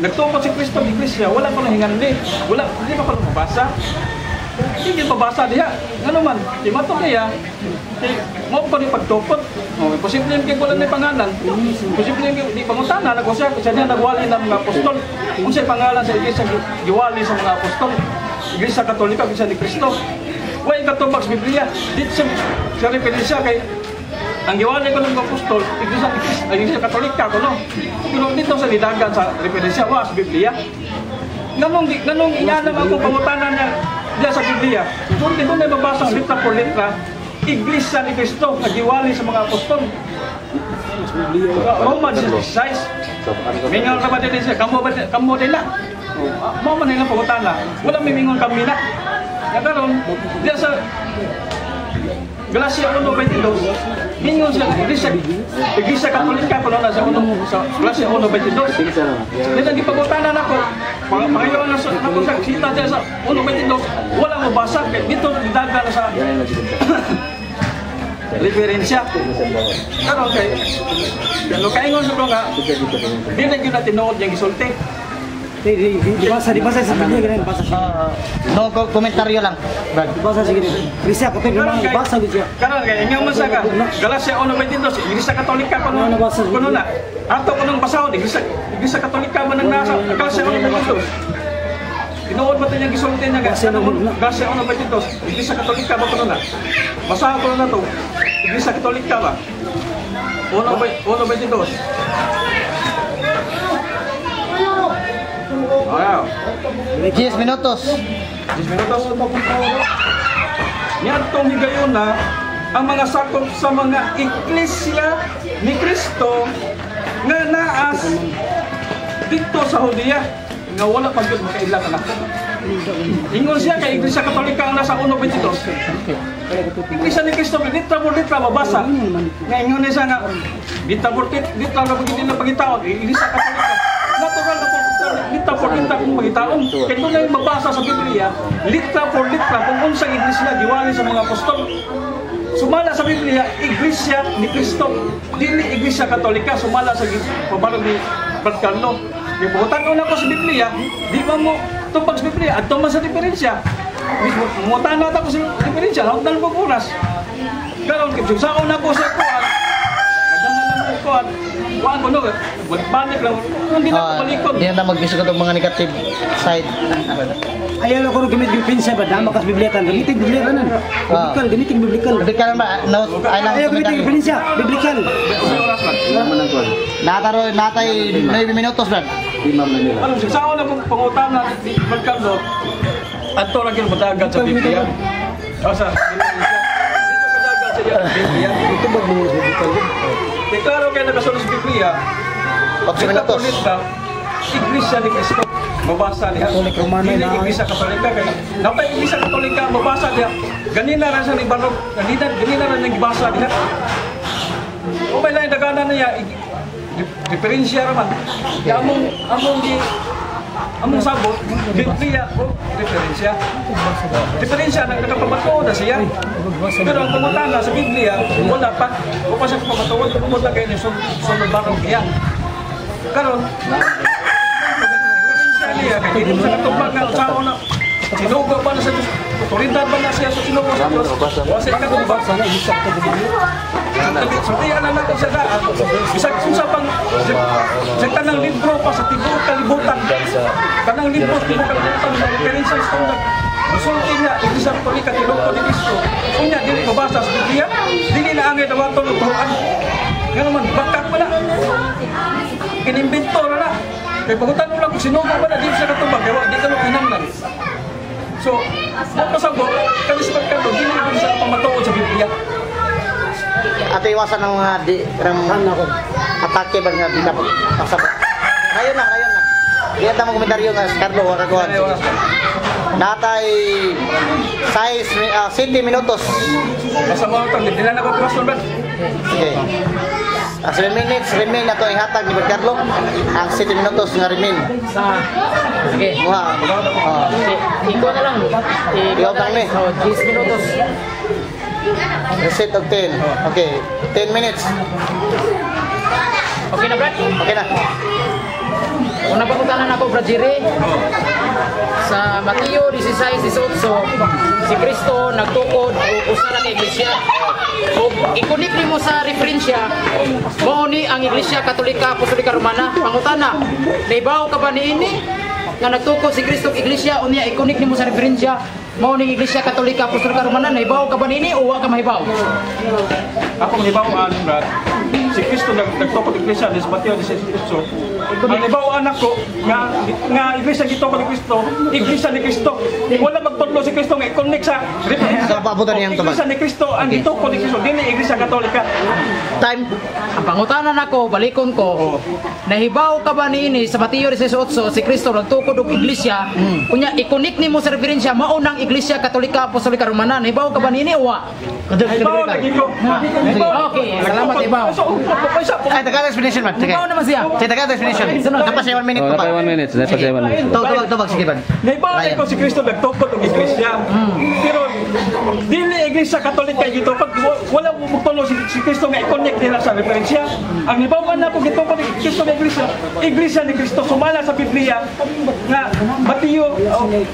nagtukod si Kristo ng Iglesia, wala ko nang hinganli. Hindi pa pala mabasa. Hindi mabasa diha. Ano man, di mato kaya, mo pa ni pagtukod. Posible yung kaya wala na pangalan. Posible yung di pangutana, siya niya nagwali ng mga apostol. Kung siya pangalan sa Iglesia, giwali sa mga apostol. Iglesia Katolika, Iglesia ni Kristo. Huwag katubag sa Biblia. Dito sa referensya kay ang giwali ko ng apostol, Iglesia Katolika ko, no? Pero dito sa lidagan sa referensya, sa Biblia. Ganong iyanam ako pangutanan niya diya sa Biblia. Kung dito na mabasa litra por litra, Iglesia ni Kristo, nagiwali sa mga apostol. Romans 16. Mingon ka ba din siya? Kamo din na. Mo man nilang pangutana. Wala may mingon kami na. Karon, diya sa Galacia 1:22, mingon siya, Iglesia Katolika ko na sa Galacia 1:22. Dito ang ipagutanan ako, pangayon na ako sa kita dyan sa 1:22, walang mabasa, dito daga na sa referensya. Karon kay, kaingon sa nga, di na yun natin nood yung isulti. Di basa sa Biblia ganun basa. No komentaryo lang. Brad. Basa sige ni. Krista ko pero nang basa gid siya. Karon kay ingon man sa ka. Galacia 1:22, Iglesia Katolika kuno na. Ato kunong basahon Iglesia Katolika man ang nasa Galacia 1:22. Tinuod ba tanyang gisulti niya Galacia 1:22, Iglesia Katolika ba kuno na. Basahon kuno na to. Iglesia Katolika ba? 1:22. Wow. 10 minutos. 10 minutos. Niyadtong higayon na ang mga sakop sa mga iglesia ni Kristo nga naas dito sa Judea nga wala pag yun makailang anak. Ingon siya kay Iglesia Katolika ang nasa 1:22. Iglesia ni Kristo, litra por litra mabasa. Nga ingon niya nga, litra por litra na pagiging na pagitaon, Iglesia Katolika. Natural na po, litra por litra kung pagitaon. Kaya ito na yung mabasa sa Biblia, litra por litra kung unsang iglesia giwali sa mga apostol. Sumala sa Biblia, Iglesia ni Kristo. Dili Iglesia Katolika, sumala sa pabarog ni Brad Carlo. Yung buhutan ko na ko sa Biblia, di ba mo tupag sa Biblia, at tuman sa diferensya. Muhutan na ko sa diferensya, lahat na lang oras. Karon kung saon na ko sa kuhan, nagdana lang ko kuhan, kuhan ko no, balik lang, hindi na ko balikod. Hindi na mag-isip itong mga negative side. Ayaw ko ro gamit yung pinsa ba dama kas Biblia kan gamitin Biblia kanan. Gamitin Biblia. Biblikal ba? No, Ayaw gamitin yung pinsa, Biblia. Natay 9 minutos, Brad. Ano, saon na kong pangutan na di Brad Carlo, ato lang yung matagal sa Biblia. O sa Biblia. Ito ba mo sa Biblia? Deklaro kayo nakasunod sa Biblia. 8 minutos. Iglesia ni Kristo. Mabasa niya. Dili Iglesia Katolika kay napay Iglesia Katolika mabasa niya. Ganina ra sa ibanog, ganina ra nang gibasa niya. O may lain dagana niya diferensya ra man. Among sabot Biblia o diferensya. Diferensya nang nakapamatuod na siya. Pero ang pangutana sa Biblia wala pa. O pa siya pamatuod kung wala kayo sunod barong niya. Karon niya, kaya hindi sa katubag na sao na sinugo ba na sa Diyos, otoridad ba na siya sa sinugo sa Diyos, o sa katubag sana, isak ka din niyo. Sabihan na natin sa daan, isang sa pang, sa kanang libro pa sa tibok kalibutan, kanang libro, tibok kalibutan, mga referensya sa Musulti niya, Iglesia Katolika, tilungkod ni Kristo. Unya, dili mabasa sa Biblia, dili na angay dawaton ng turuan. Nga naman, bakak pa na. Inimbento na na. Kaya pagutan mo lang kung sinugo ba na, di siya katubag, pero di ka nung hinamnan. So, kung pasabot, kami sa pagkado, dili na siya pamatuod sa Biblia. At iwasan ng mga atake ba nga di dapat pasabot. Ngayon lang. Di ata mo komentaryo nga Carlo Waraguan. Natay 7 minutos. Basta mo ito, hindi na nagpapason ba? Okay. 7 minutes remain na to ihatag ni Carlo. Ang 7 minutos nga remain. Sige. Ikaw na lang. Ikaw lang ni. 10 minutos. Reset of 10. Okay. 10 minutes. Okay na, Brad? Okay na. Una pangutanan ako, Brad Jerry. Sa Mateo 16:18, si Kristo nagtukod o usara ng iglesia. O ikunik nimo sa referensya, mao ni ang Iglesia Katolika Apostolika Romana. Pangutana, naibaw ka ba niini nga nagtukod si Kristo og iglesia unya ikunik nimo sa referensya, mao ni Iglesia Katolika Apostolika Romana? Naibaw ka ba niini o wa ka mahibaw? Ako mahibaw Brad. Si Kristo nagtukod iglesia sa Mateo 16:18. Ang ibaw anak ko nga iglesia gito ni Kristo, iglesia ni Kristo. Wala magtudlo si Kristo nga i-connect sa referensya. Pabutan niyang tubag. Iglesia ni Kristo ang gito ni Kristo, dili iglesia Katolika. Time. Ang pangutanan ako, balikon ko. Nahibaw ka ba niini sa Mateo 16:18 si Kristo nagtukod og iglesia? Kunya ikunik nimo sa referensya mao nang Iglesia Katolika Apostolika Romana. Nahibaw ka ba niini o wa? Ibaw lagi ko. Okay, salamat ibaw. Ay, tagal explanation man. Sige. Ibaw naman siya. Sige, tagal explanation. Dapat siya 1 minute pa. Dapat 1 minute. Dapat 1 minute. Tubag, sige ba? Naibalik ko si Kristo nagtukod og iglesia. Pero dili iglesia Katolika gito pag wala mo magtulo si Kristo nga i-connect nila sa referensya. Ang ibawan na ko gitukod og Kristo nga iglesia ni Kristo sumala sa Biblia nga Mateo,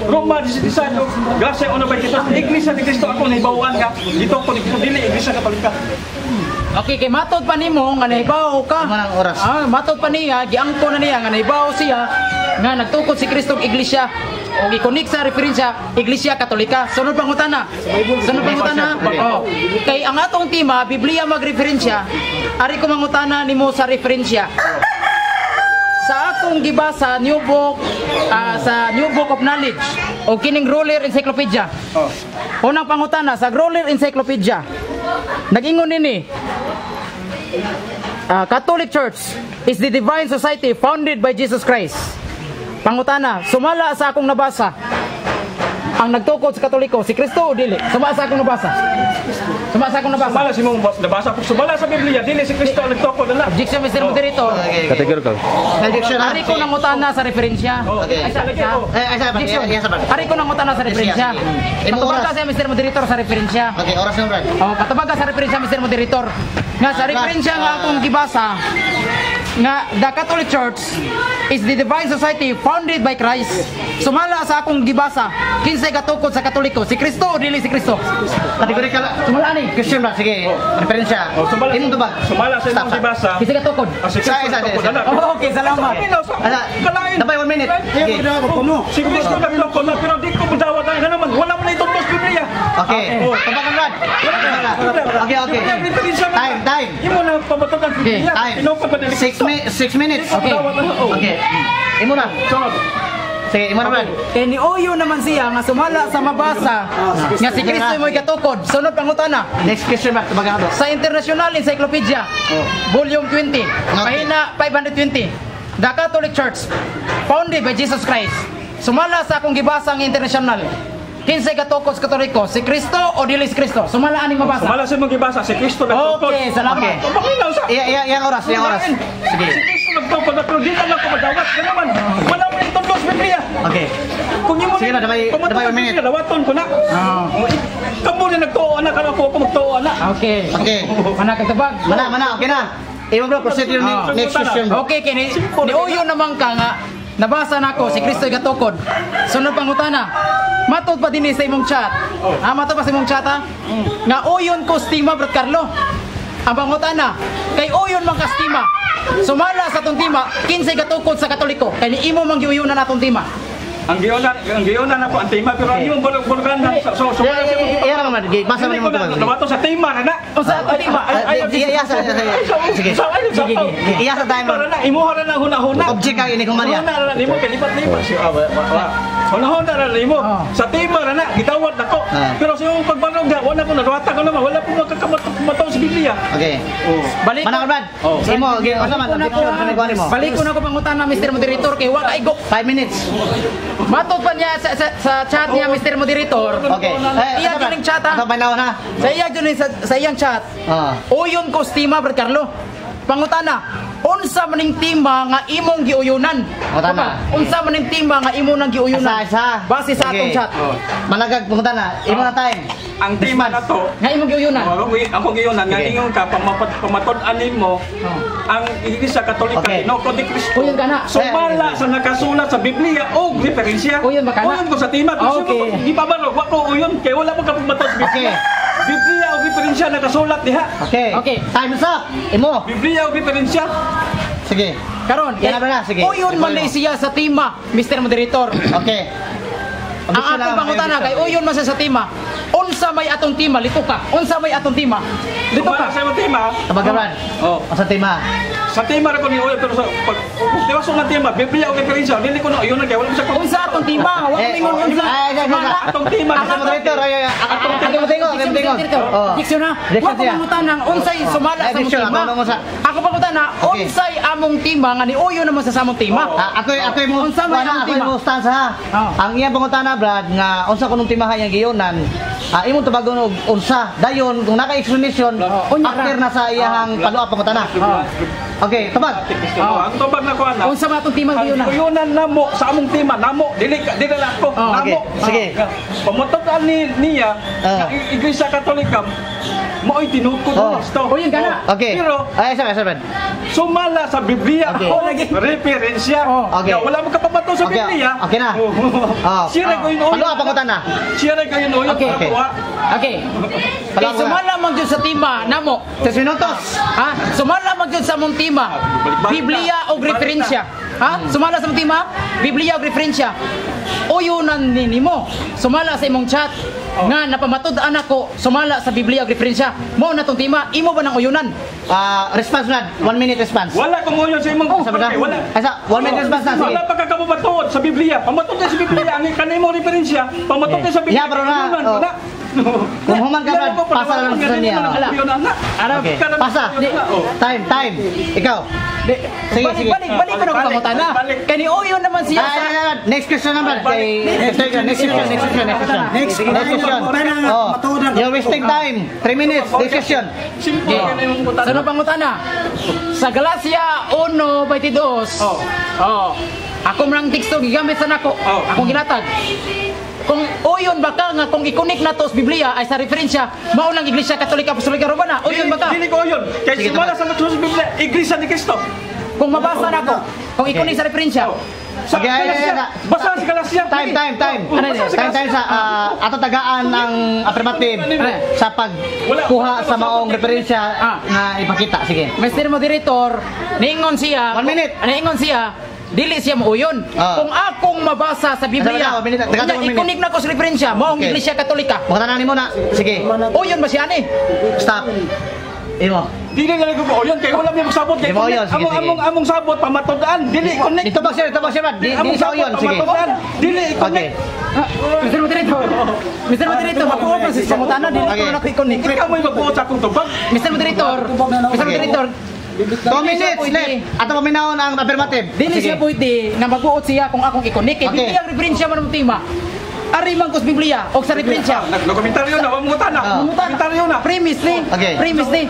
Roma 16, Gracia una ba kita iglesia ni Kristo ako naibawan nga gitukod og dili iglesia Katolika. Okay, kay matod pa nimo nga nahibaw ka. Manang oras. Matod pa niya, giangko na niya nga nahibaw siya nga nagtukod si Kristo og iglesia o ikonik sa referensya Iglesia Katolika. Sunod pangutana. Oh. Kay ang atong tema Biblia magreferensya, ari ko mangutana nimo sa referensya. Sa atong gibasa New Book sa New Book of Knowledge o kining Roller Encyclopedia. Unang pangutana sa Roller Encyclopedia. Nag-ingon nini Catholic Church is the divine society founded by Jesus Christ. Pangutana, sumala sa akong nabasa ang nagtukod sa Katoliko si Kristo o dili? Sumala sa akong nabasa. Sumala si mong nabasa ko sumala sa Biblia dili si Kristo ang nagtukod na. Objection, Mr. Moderator. Categorical. Objection. Ari ko nang utana sa referensya. Okay. Ari ko nang utana sa referensya. Patubag ka siya, Mr. Moderator, sa referensya. Okay, oras na, Brad. Patubag ka sa referensya, Mr. Moderator. Nga sa referensya nga akong gibasa nga the Catholic Church is the divine society founded by Christ. Sumala sa akong gibasa kinsay katukod sa Katoliko, si Kristo o dili si Kristo? Categorical. Sumala ni. Question ba? Sige. Referensya. Imong tubag. Sumala sa imong gibasa. Kinsay katukod? Si Kristo nagtukod na. Okay, salamat. Dapat 1 minute. Sige. Si Kristo nagtukod na pero di ko madawat ang naman wala mo na itong Biblia. Okay. Tubag ang Brad. Okay. Time. Imo na pamatukan Biblia. Pinupad pa dili. 6 minutes. Okay. Imo na. Sige, imo na Brad. Kaya ni Oyo naman siya nga sumala sa mabasa nga si Kristo mo'y katukod. Sunod pangutana. Next question Brad. Tubag ang Sa International Encyclopedia, Volume 20, pahina 520, the Catholic Church, founded by Jesus Christ. Sumala sa akong gibasa ng international. Kinsay katukod sa Katoliko, si Kristo o dili si Kristo? Sumala aning mabasa. Sumala sa imong gibasa si Kristo nagtukod. Okay, salamat. Paminaw sa. Yang oras. Sige. Si Kristo nagtukod na pero di na lang ko madawat. Naman. Wala mo na itong Biblia. Okay. Kung imo Sige na, dabay 1 minute. dawaton ko na. Kamo ni nagtuo na kana ko magtuo na. Okay. Mana katabag? Mana. Okay na. Imo bro, proceed yung next question. Okay, kini ni Oyo naman ka nga nabasa nako si Kristo katukod. Sunod pangutana. Matod pa din sa imong chat. Matod pa sa imong chat ha? Nga uyon ko stima, Brad Carlo. Ang pangutana, kay uyon man ka stima. Sumala sa atong tima, kinsay katukod sa Katoliko. Kay ni imo man giuyunan atong tima. Ang giyonan na po ang tema pero yung burgan so Iya naman, basa man mo to. Nabato sa tema na. O sa tema, Iya sa sige. Iya sa time. Para na imuha na huna-huna. Object ang ini kumanya. Huna na nimo kay lipat-lipat siya. Huna-huna na nimo. Sa tema na gitawad nako. Pero sa yung pagbanog wala ko nadawata ko naman, wala po magkakamato sa Biblia. Okay. balik Manang Brad. Imo, asa man picture sa nagwani mo? Balik ko na ko pangutan na Mr. Moderator kay wa kay go. 5 minutes. Matod pa niya sa chat niya Mr. Moderator. Okay. Iya gining chat ha. Asa banaw na? Sa iya dyan sa iyang chat. Uyon ko stima Brad Carlo. Pangutana, unsa maning tima nga imong giuyunan? Pangutana. Unsa maning tima nga imo nang giuyunan? Isa. Base sa atong chat. Managag pangutana, imo na time. Ang tema na to, Nga imong giuyunan. ako giyonan nga ingon ka pamatud-an nimo ang Iglesia Katolika Ginoo di Kristo. Uyon ka na. Sumala sa nakasulat sa Biblia o referensya. Uyon ba ka na? Uyon ko sa tema. Okay. Di pa ba wa ko uyon kay wala mo ka pumatod sa Biblia. Biblia o referensya nakasulat diha. Okay. Time's up. Imo. Biblia o referensya. Sige. Karon, Yan na, sige. uyon man ni siya sa tima, Mr. Moderator. Okay. Ang atong pangutana kay uyon man siya sa tima. Unsa may atong tima? Lito ka. Unsa may atong tima? Lito Sumala ka. sa imong tema. Tabagaran. Sa tema. Sa tema ra ko ni uyon pero sa tiwaso nga tema Biblia o referensya dili ko na uyon kay wala mo sa Unsa atong tima? Wa ningon unsa. atong tema Sa moderator, atong tingo. Diksyon na. Wa ko pangutana unsay sumala sa mong tima. Ako pangutana unsay among tima nga ni uyon naman sa samong tima. Ako mo Unsa may among tima? mo stance ha. Ang iyang pangutana Brad nga unsa kunong timahan yang giyonan. Imong tubagon og unsa. Dayon kung naka explanation after na sa iyang follow-up pangutana. Okay, tubag. Ang tubag na ko ana. Unsa man atong tima Ang giyonan? uyunan namo sa among tema namo dili na ako Okay, namo. sige. Pamutud-an niya nga Iglesia Katolika mo'y tinukod gusto. Uyon ka na. Okay. Pero Ay, sa Brad. sumala sa Biblia Okay. o lagi referensya. Okay. Wala mo kapabato sa Okay, Biblia. okay na. Siya rin ko yun. Follow-up pangutana. Siya rin ko yun. Okay. Okay. Okay. Kay sumala man jud sa tima namo. 3 minutos. Ha? Sumala man jud sa mong tima. Biblia o referensya. Ha? Sumala sa mong tima? Biblia o referensya. Uyunan nimo. Sumala sa imong chat nga napamatud-an ako sumala sa Biblia o referensya. Mao na tong tima, imo ba nang uyunan? Response Brad. 1 minute response. Wala kong uyon sa imong Sa Brad. wala. Ay, sa 1 minute response na. Sige. Wala pa ka kabubatod sa Biblia. Pamatod ka sa Biblia. Ang kanimo referensya, pamatod ka sa Biblia. Yeah, bro na. Wala. Kung human ka Brad, pasa lang sa niya. Okay. Pasa. Time. Ikaw. Sige. Balik ko na ko pangutana. Kani uyon naman siya sa Next question naman. Next question. You're wasting time. 3 minutes. Next question. Simple ka na yung Sa ano pangutana? Sa Galacia 1:22. Ako man teksto gigamit sa nako. Akong ginatag. Kung uyon baka nga kung i-connect na to sa Biblia ay sa referensya mao lang Iglesia Katolika Apostolika Romana. Uyon baka. Dili ko uyon. Kaya simula sa natuloy sa Biblia, Iglesia ni Cristo. Kung mabasa nako, kung i-connect sa referensya. Sa Okay, Galacia. Basta sa Galacia. Time. Time sa ato tagaan ng affirmative sa pagkuha sa maong referensya na ipakita. Sige. Mr. Moderator, niingon siya. 1 minute. Niingon siya. Dili siya mauyon. Kung akong mabasa sa Biblia, i-connect na ko sa referensya, maong Iglesia Katolika. Makatanan mo na. Sige. Uyon ba siya ni? Stop. Imo. Dili na lang ko uyon kay wala may sabot kay Di mo uyon, sige, sige. among sabot pamatod-an. Dili connect. Dito ba siya? Di sa uyon. Sige. Dili Okay. connect. Mr. Moderator. Mr. Moderator, makuha pa sa pangutana, dili ko na i-connect. Ikaw mo magbuot sa akong tubag. Mr. Moderator. Mr. Moderator. 2 minutes left. Ato paminahon ang affirmative. Dili siya pwede nga magbuot siya kung akong i-connect. Okay. Biblia ang referensya man ng tema. Ari man ko sa Biblia o sa referensya. Nagkomentaryo na, mangutana. Komentaryo na. Premise ni. Okay. Premise ni.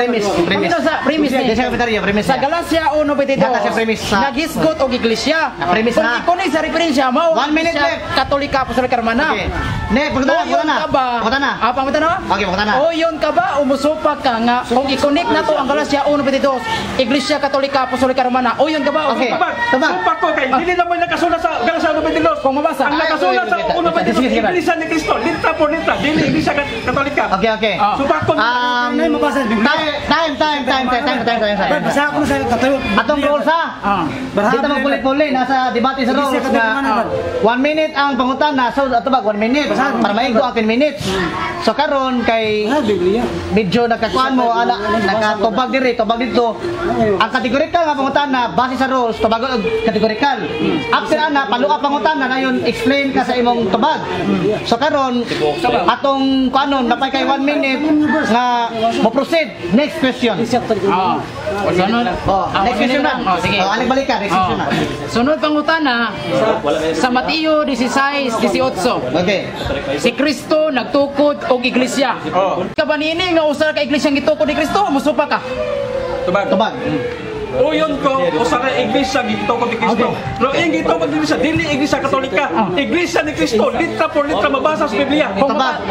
Premise. Ito sa premise ni. Di siya komentaryo. Premise Sa niya. Galacia 1:22. Data siya premise sa- Nagisgot og iglesia. Premise Kung na. i-connect sa referensya mao 1 minute Iglesia left. Katolika Apostolika Romana. Okay. Ne, pagkatana. Uyon ka ba? Pagkatana. Pagkatana? Okay, pagkatana. Uyon ka ba? Umusupak ka nga kung i-connect na to ang Galacia 1:22. Iglesia Katolika Apostolika Romana. Uyon ka ba? Okay. Umusupak? Tabag. Sumpah ko kay dili na mo nakasulat sa Galacia 1:22. Kung mabasa. Ang nakasulat Sumala sa una ba dito, Iglesia ni Cristo, litra por litra, dili Iglesia Katolika. Okay. Subakon Nay mabasa sa Biblia. Time. Basa ako na sa katayo. Atong rules ha. Dito mo puli-puli nasa debate sa rules na 1 minute ang pangutana. So ato ba 1 minute para maigo ang 10 minutes. So karon kay Biblia. medyo nagkakuan mo ala nakatubag tubag dito. Ang kategorikal nga pangutana base sa rules tubagon og kategorikal. After ana paluap pangutana na yun explain ka sa imong tubag. So karon atong kuanon napay kay 1 minute nga mo proceed. Next question. Sunod. Next question na. Sige. Aling balikan, next question na. Sunod pangutana sa Mateo 16:18. Okay. Si Kristo nagtukod og iglesia. Kabanini nga usa ka iglesia gitukod ni Kristo, musupa ka. Tubag. Uyon ko, usa ka Iglesia gitukod ni Cristo. No, ing gitukod ni Iglesia, dili Iglesia Katolika. Iglesia ni Cristo, litra por litra mabasa sa Biblia. Tubag.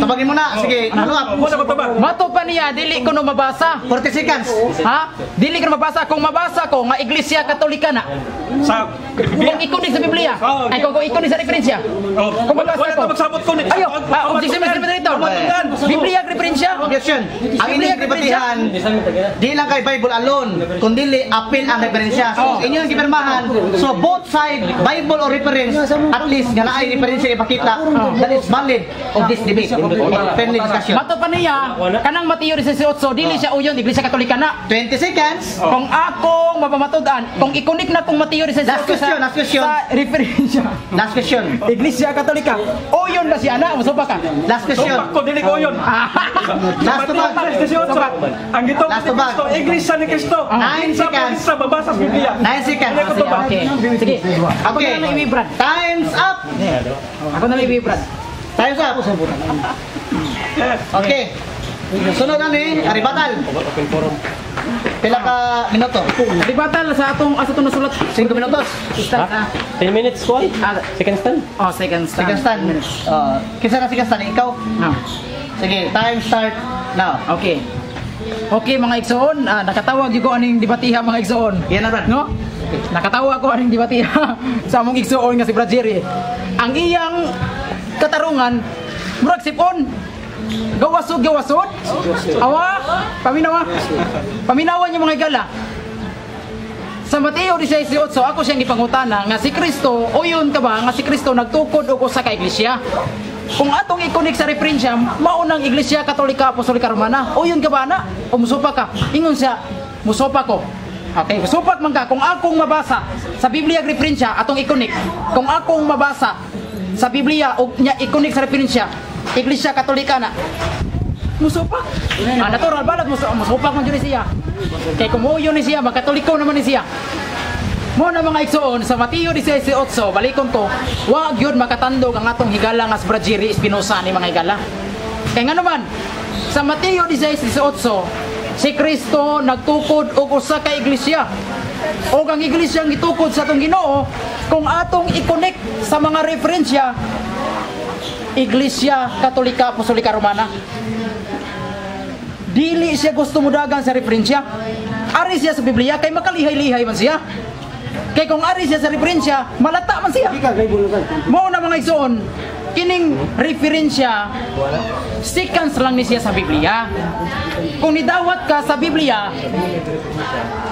Tubagin mo na. Sige, naluap. Muna ko tubag. Mato pa niya dili ko no mabasa. 40 seconds. Ha? Dili ko no mabasa kung mabasa ko nga iglesia katolika na. Sa Biblia. Kung ikunig sa Biblia. Ay kung ikunig sa referensya. Kung mabasa Wala ko. ta magsabot ko ni. Ayo, objection dito. Biblia referensya. Objection. Ang inyong debatihan, di lang kay Bible alone, kundi apil ang referensya. So, inyong gipirmahan. So, both side, Bible or reference, at least nga naay referensya ipakita that is valid of this debate. Friendly discussion. Mato pa niya, kanang Mateo 18, dili siya uyon iglesia katolika na. 20 seconds. Kung akong mapamatudan, kung ikunik na kong Mateo 18 Last question. sa referensya. Last question. Iglesia katolika. Uyon na siya na, musupa ka. Last question. Supak ko, dili ko yun. Last tubag. Ang gitukod Last ni tubag. Cristo, Iglesia ni Cristo. 9 seconds. Sa babasa sa Biblia. 9 seconds. Okay. Sige. Ako Okay. na lang ibibrad. Time's up. Ako na lang ibibrad. Time's up. Okay. Sunod na ni Aribatal. Pila ka minuto? Dibatal sa atong nasulat. 5 minutos. Start na. 10 minutes ko? Second stand? Oh, second stand. Second stand. Kisa na second stand? Ikaw? Ah, Sige, time start now. okay. Okay mga igsoon, nakatawag yung ko aning debatiha mga igsoon. Yan na Brad. No? Nakatawa ko aning debatiha sa among igsoon nga si Brad Jerry. Ang iyang katarungan, murag sipon. Gawasod. Awa, paminawan yung mga igala. Sa Mateo 16:8, ako siyang ipangutana nga si Kristo, o yun ka ba, nga si Kristo nagtukod og usa ka iglesia. Kung atong ikonik sa referensya, maunang iglesia Katolika Apostolika Romana, o yun ka ba na? O musupa ka? Ingon siya, musupa ko. Okay, musupak man ka. Kung akong mabasa sa Biblia referensya, atong ikonik. Kung akong mabasa sa Biblia o nya ikonik sa referensya, iglesia Katolika na. Musupak. Natural balat musupak man jud siya. Kay kung yun ni siya, magkatoliko naman ni siya. Mo na mga igsoon sa Mateo 16:8, balikon ko, wa gyud makatandog ang atong higala nga si Brad Jerry Espinosa ni mga higala. Kay nga naman sa Mateo 16:8, si Kristo nagtukod og usa ka iglesia. O ang iglesia ang gitukod sa atong Ginoo, kung atong i-connect sa mga referensya, Iglesia Katolika Apostolika Romana. Dili siya gusto mudagan sa referensya. Ari siya sa Biblia kay makalihay-lihay man siya. Kay kung ari siya sa referensya, malata man siya. Mao na mga igsoon, kining referensya seconds lang ni siya sa Biblia. Kung nidawat ka sa Biblia,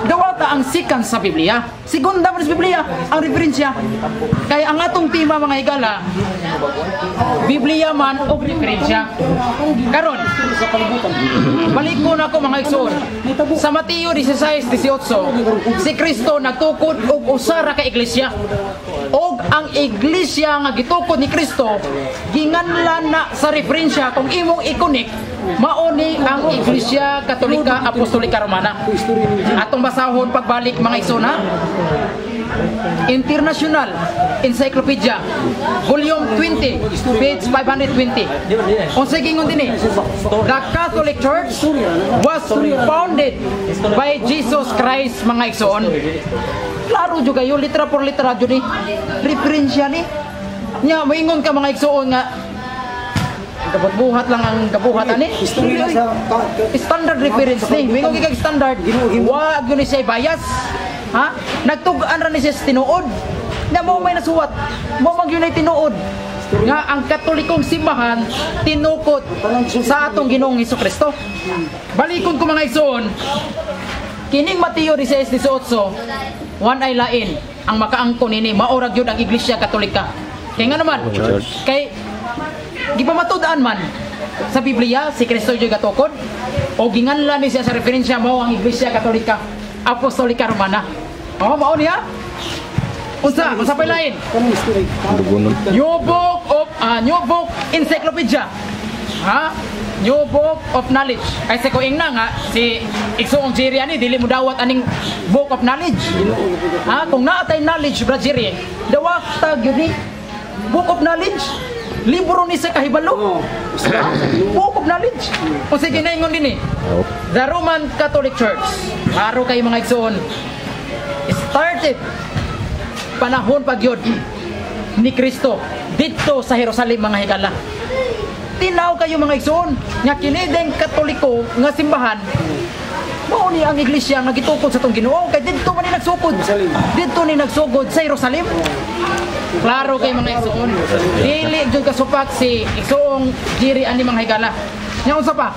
dawata ang seconds sa Biblia. Segunda man sa Biblia ang referensya. Kay ang atong tema mga higala, Biblia man o referensya. Karon, balik ko na ako mga igsoon. Sa Mateo 16:18, si Kristo nagtukod og usara ka iglesia. Og ang iglesia nga gitukod ni Kristo, ginganlan na sa referensya kung imong ikonik, mauni ang Iglesia Katolika Apostolika Romana. Atong basahon pagbalik mga igsoon ha. International Encyclopedia Volume 20 page 520. Unsay gingon dinhi? The Catholic Church was founded by Jesus Christ mga igsoon. Klaro jud kayo litra por litra jud ni referensya ni. Nya moingon ka mga igsoon nga kabuhat lang ang kabuhat ani. Standard reference ni. Moingon kay standard. Wa gyud ni siya bias. Ha? Nagtugaan ra ni siya sa tinuod. Na mo may nasuwat, mo mag yun ay tinuod nga ang Katolikong simbahan tinukot sa atong Ginoong Hesukristo. Balikon ko mga igsoon, kining Mateo 16:18, one ay lain ang makaangkon nini maurag yun ang Iglesia Katolika. Kaya nga naman, kay di pa matudaan man sa Biblia si Kristo yung gatukod o ginganlan ni siya sa referensya mo ang Iglesia Katolika Apostolika Romana. Mao niya. Unsa pa lain? New Book Encyclopedia. Ha? New Book of Knowledge. Ay sa kuing na nga si Igsoong Jerry ani dili mo dawat aning Book of Knowledge. Ha? Kung naatay knowledge bra Jerry, dawat tag yun ni Book of Knowledge. Libro ni sa kahibalo. Book of Knowledge. O sige na ingon din The Roman Catholic Church. Haro kay mga igsoon. Started panahon pagyod ni Kristo dito sa Jerusalem mga higala. Tinaw kayo mga igsoon nga kinideng Katoliko nga simbahan mao ni ang iglesia nga gitukod sa tong Ginoo kay didto man ni nagsugod. Didto ni nagsugod sa Jerusalem. Klaro kay mga igsoon. Dili jud kasupak si Igsoong Jerry ani mga higala. Nya unsa pa?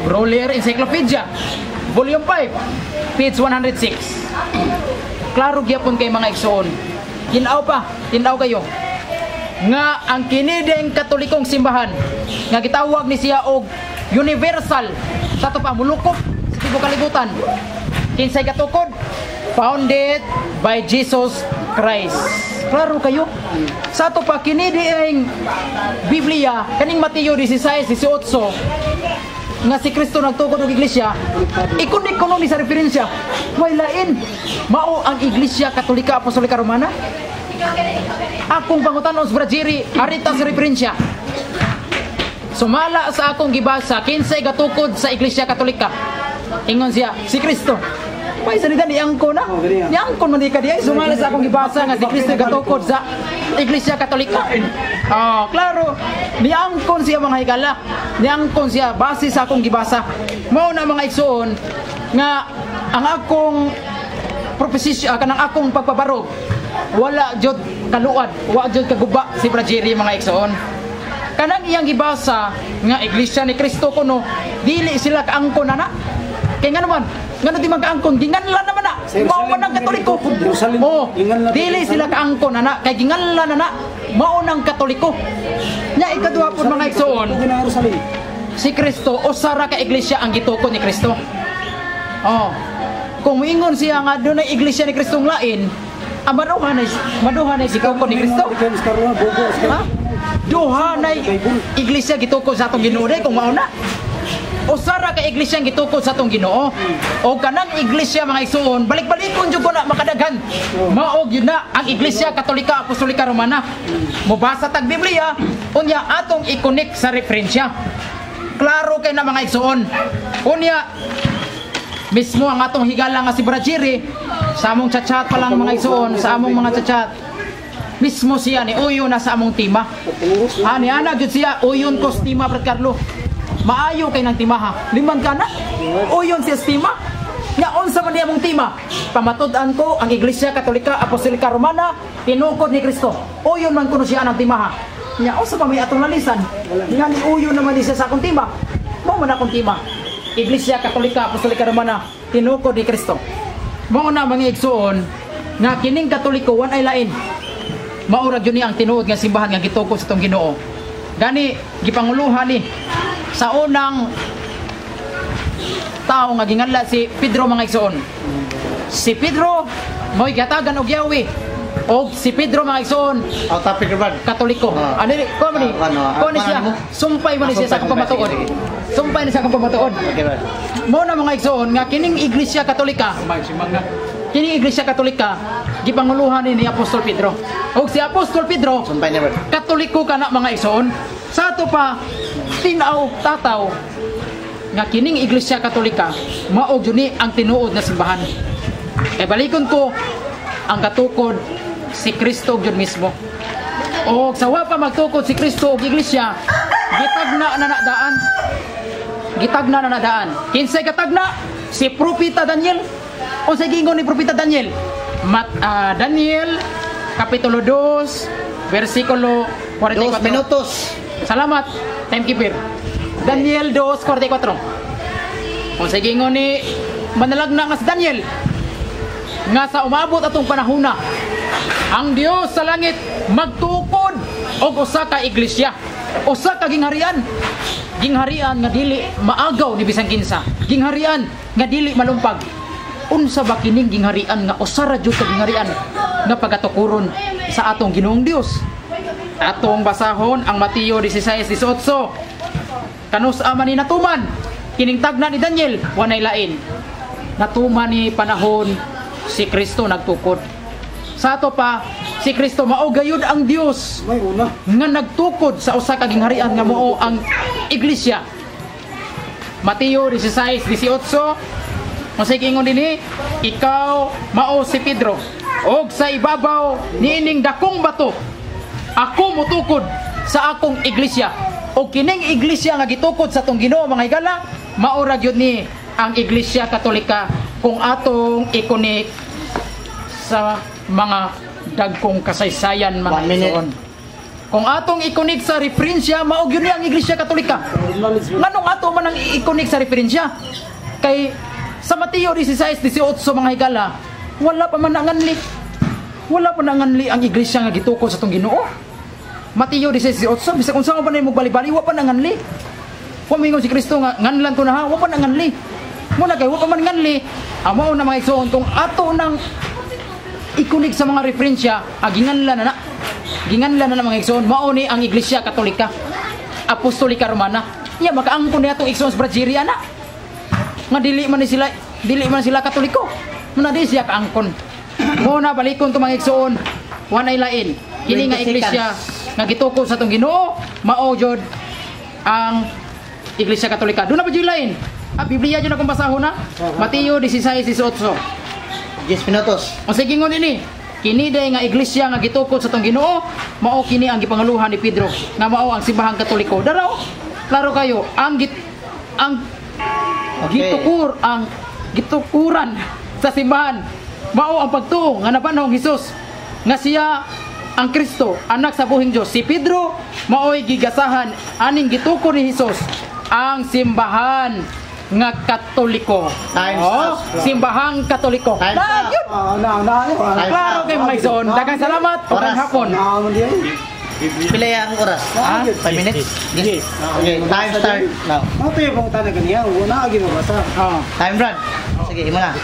Roller Encyclopedia Volume 5 page 106. Klaro gyapon kay mga igsoon. Tinaw kayo nga ang kinideng Katolikong simbahan nga gitawag ni siya og universal sa to pa mulukop sa tibuok kalibutan. Kinsay katukod? Founded by Jesus Christ. Klaro kayo. Sa to pa kinideng Biblia kaning Mateo 16:18 nga si Kristo nagtukod og iglesia, ikunik kuno ni sa referensya. Way lain mao ang Iglesia Katolika Apostolika Romana. Akong pangutanon sa Jerry, arita sa referensya. Sumala sa akong gibasa kinsay gatukod sa Iglesia Katolika. Ingon siya, si Kristo. May salita ni angkon na. Ni angkon man di ka diay sumala sa akong gibasa nga si Kristo gatukod sa Iglesia Katolika. Klaro. Ni angkon siya mga higala. Ni angkon siya base sa akong gibasa. Mao na mga igsoon nga ang akong propesisyon kanang akong pagpabarog wala jud kaluad, wala jud kaguba si Bra Jerry mga igsoon. Kanang iyang gibasa nga Iglesia ni Kristo kuno dili sila kaangkon na. Kay nga naman ngano di magkaangkon ginganlan naman na mao nang Katoliko. Dili sila kaangkon na kay ginganlan na mao nang Katoliko. Nya ikaduha pud mga igsoon, si Kristo usara ka iglesia ang gitukod ni Kristo. Kung moingon siya nga dunay iglesia ni Kristo lain, maduha na gitukod ni Kristo. Duha na iglesia gitukod sa atong Ginoo kung mao na. Usara ka iglesia ang gitukod sa atong Ginoo. O kanang iglesia mga igsoon, balik-balikon jud ko na makadaghan. Mao gyud na ang Iglesia Katolika Apostolika Romana. Mobasa tag Biblia, unya atong i-connect sa referensya. Klaro kay na mga igsoon. Unya mismo ang atong higala nga si Bra Jerry sa among chat pa lang mga igsoon, sa among mga chat. Mismo siya ni uyo na sa among tima. Ani ana gyud siya uyon ko sa tima Brad Carlo. Maayo kay nang timaha. Liman ka na. Uyon siya sa tima. Nga unsa man niya mong tima? Pamatud-an ko ang Iglesia Katolika Apostolika Romana tinukod ni Kristo. Uyon man kuno siya ang timaha. Nga unsa pa may atong lalisan? Nga ni uyon naman siya sa akong tima. Mao man akong tima. Iglesia Katolika Apostolika Romana tinukod ni Kristo. Mao na mga igsoon nga kining Katoliko wan ay lain. Maura gyud ni ang tinuod nga simbahan nga gitukod sa tong Ginoo. Gani gipanguluhan ni sa unang tao nga ginganla si Pedro mga igsoon. Si Pedro mo'y gatagan og Yahweh. Og si Pedro mga igsoon Katoliko. Ano ko man ni? Ko ni siya. Sumpay man siya sa akong pamatuod. Sumpay ni sa akong pamatuod. Mo na mga igsoon nga kining Iglesia Katolika. Kining Iglesia Katolika gipanguluhan ni Apostol Pedro. Og si Apostol Pedro Katoliko kana mga igsoon. Sa ato pa tinaw tataw nga kining Iglesia Katolika mao jud ni ang tinuod na simbahan. E balikon ko ang katukod si Kristo jud mismo. O sa wa pa magtukod si Kristo og iglesia, gitagna na nadaan. Gitagna na nadaan. Kinsay katagna? Si Propeta Daniel. O sa gingon ni Propeta Daniel, Daniel Kapitulo 2 versikulo 44. 2 minutos. Salamat, timekeeper. Daniel 2:44. Kung sa gingon ni manalag na nga si Daniel nga sa umabot atong panahona ang Dios sa langit magtukod og usa ka iglesia, usa ka gingharian nga dili maagaw ni bisan kinsa, gingharian nga dili malumpag. Unsa ba kining gingharian nga usa ra jud ka gingharian nga pagatukuron sa atong Ginoong Dios? Atong basahon ang Mateo 16:18. Kanus-a man ni natuman kining tagna ni Daniel wanay lain. Natuman ni panahon si Kristo nagtukod. Sa ato pa si Kristo mao gayud ang Dios May una. nga nagtukod sa usa ka gingharian nga mao ang iglesia. Mateo 16:18. Masig ingon dinhi, ikaw mao si Pedro, og sa ibabaw niining dakong bato ako mutukod sa akong iglesia. O kining iglesia nga gitukod sa atong Ginoo mga higala, mao ra gyud ni ang Iglesia Katolika kung atong ikonik sa mga dagkong kasaysayan mga 1 minute. igsoon. Kung atong ikonik sa referensya, mao gyud ni ang Iglesia Katolika. Nganong ato man ang ikonik sa referensya? Kay sa Mateo 16:18 mga higala, wala pa man nanganli. Wala pa nanganli ang iglesia nga gitukod sa atong Ginoo. Mateo 16:18, bisag unsa man mo bali-bali, wa pa nanganli. Wa mingon si Kristo nga nganlan ko na ha, wa pa nanganli. Muna kay wa pa man nganli, amo na mga igsoon kung ato nang ikunig sa mga referensya, ginganlan na. Ginganlan na mga igsoon, mao ni ang Iglesia Katolika, Apostolika Romana. Iya makaangkon niya atong igsoon sa Brazilia na. Nga dili man sila Katoliko. Muna di siya kaangkon. Muna balikon to mga igsoon, wanay lain. Kini nga iglesia nga gitukod sa atong Ginoo, mao jud ang Iglesia Katolika. Doon na ba jud lain? Biblia jud akong basahon na. Mateo 16:18. 10 minutos. O sige ngon ini. Kini day nga iglesia nga gitukod sa atong Ginoo, mao kini ang gipangaluhan ni Pedro nga mao ang simbahang Katoliko. Daraw, klaro kayo, ang gitukuran sa simbahan mao ang pagtuo nga nabanhong Hesus nga siya ang Kristo, anak sa buhing Dios. Si Pedro mao'y gigasahan aning gitukod ni Hesus ang simbahan nga Katoliko. Simbahang Katoliko. Klaro kay mga igsoon. Daghang salamat. Oras hapon. Pila yang oras? 5 minutes? Yes. Okay, time start now. Mato yung pang tanag niya, wala agi mabasa. Time run. Sige, imo na.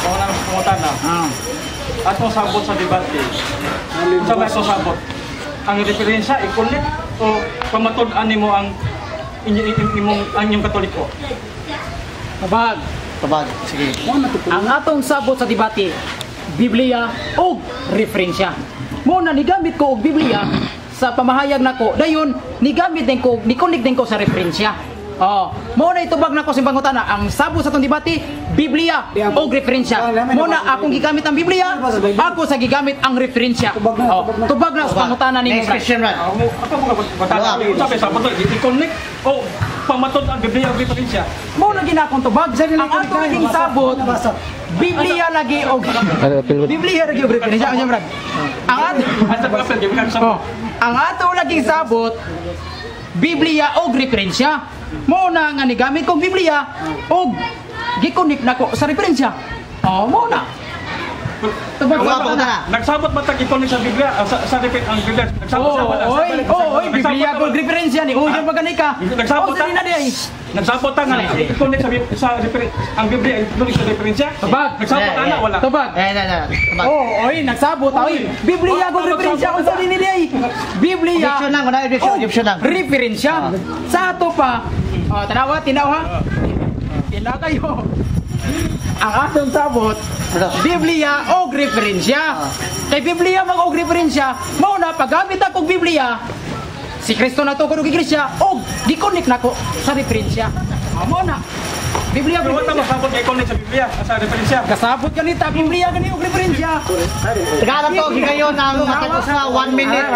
Kung nang pungutan na, at kung sabot sa debate, sa may sabot, ang referensya, ikulit o pamatud-an mo ang inyong Katoliko? Kabag. Sige. Ang atong sabot sa debate, Biblia o referensya. Muna nigamit ko og Biblia sa pamahayag nako. Dayon nigamit din ko, nikonik din ko sa referensya. Muna itubag nako sa pangutana. Ang sabot sa atong debate, Biblia o referensya. Muna akong gigamit ang Biblia, ako sa gigamit ang referensya. Tubag na sa pangutana ni Next question run. Ako mga batala, sabi sabot, i-connect o pamatud ang Biblia o referensya. Muna ginakong tubag. Ang atong naging sabot, Biblia lagi og Biblia lagi og referensya. Ang atong naging sabot, Biblia og referensya. Muna nga nigamit kong Biblia og gikunik nako sa referensya. Muna. Nagsabot ba tag ikonik sa Biblia? Sa ang Biblia? Oy, Biblia og referensya ni. Uy, magani ka. Nagsabot ta na di. Nagsabot ta nga ikonik sa ang Biblia, ikonik sa referensya. Tubag. Nagsabot ta na wala. Tubag. Oy, nagsabot ta. Oy, Biblia og referensya unsa din ni ay? Biblia. Objection lang, wala objection lang. Referensya. Sa ato pa. Tanawa, tinaw ha. Tinaw kayo. Ang atong sabot, Biblia o referensya. Kay Biblia mag og referensya, mao na paggamit ako og Biblia. Si Kristo natukod og iglesia og gikunik nako sa referensya. Mao na. Biblia, Pero wala masabot kay connect sa Biblia, sa referensya. kasabot ganita, Biblia gani og referensya. Tagala to gigayon ang matag sa 1 minute.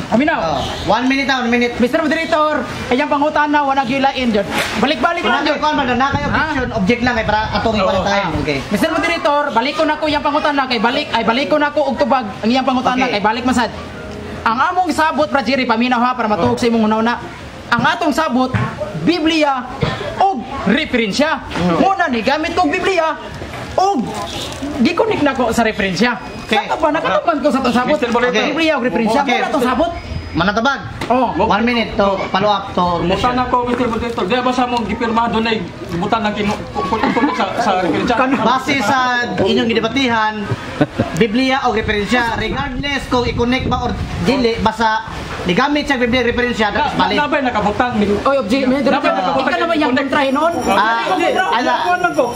Aminaw. 1 minute na, 1 minute. Mr. Moderator, ayang pangutana wala gilain jud. Balik-balik Kung lang jud. nakay man na kay objection, object lang kay para atong ipalantayan. Okay. Mr. Moderator, balik ko na ko iyang pangutana kay balik ko na ko og tubag ang iyang pangutana Okay. kay balik masad. Ang among sabot pra Jerry paminaw ha para matuog sa imong una-una. Ang atong sabot Biblia og referensya. Muna ni gamit og Biblia og gikonik na ko sa referensya. Okay. Sa ba nakatuman ko sa atong sabot? Mr. Moderator. Biblia og referensya. Okay. Muna atong sabot. Manatabag. Oh. 1 minute to follow up to Butan ako, Mr. Moderator. Di ba sa mong gipirma doon ay butan ng sa referensya? Base sa inyong gidebatihan, Biblia o referensya, regardless kung i-connect ba or dili, basta ligamit sa Biblia referensya, that is valid. Nabay nakabutang. Oy, object, ika naman yung kontrahin noon.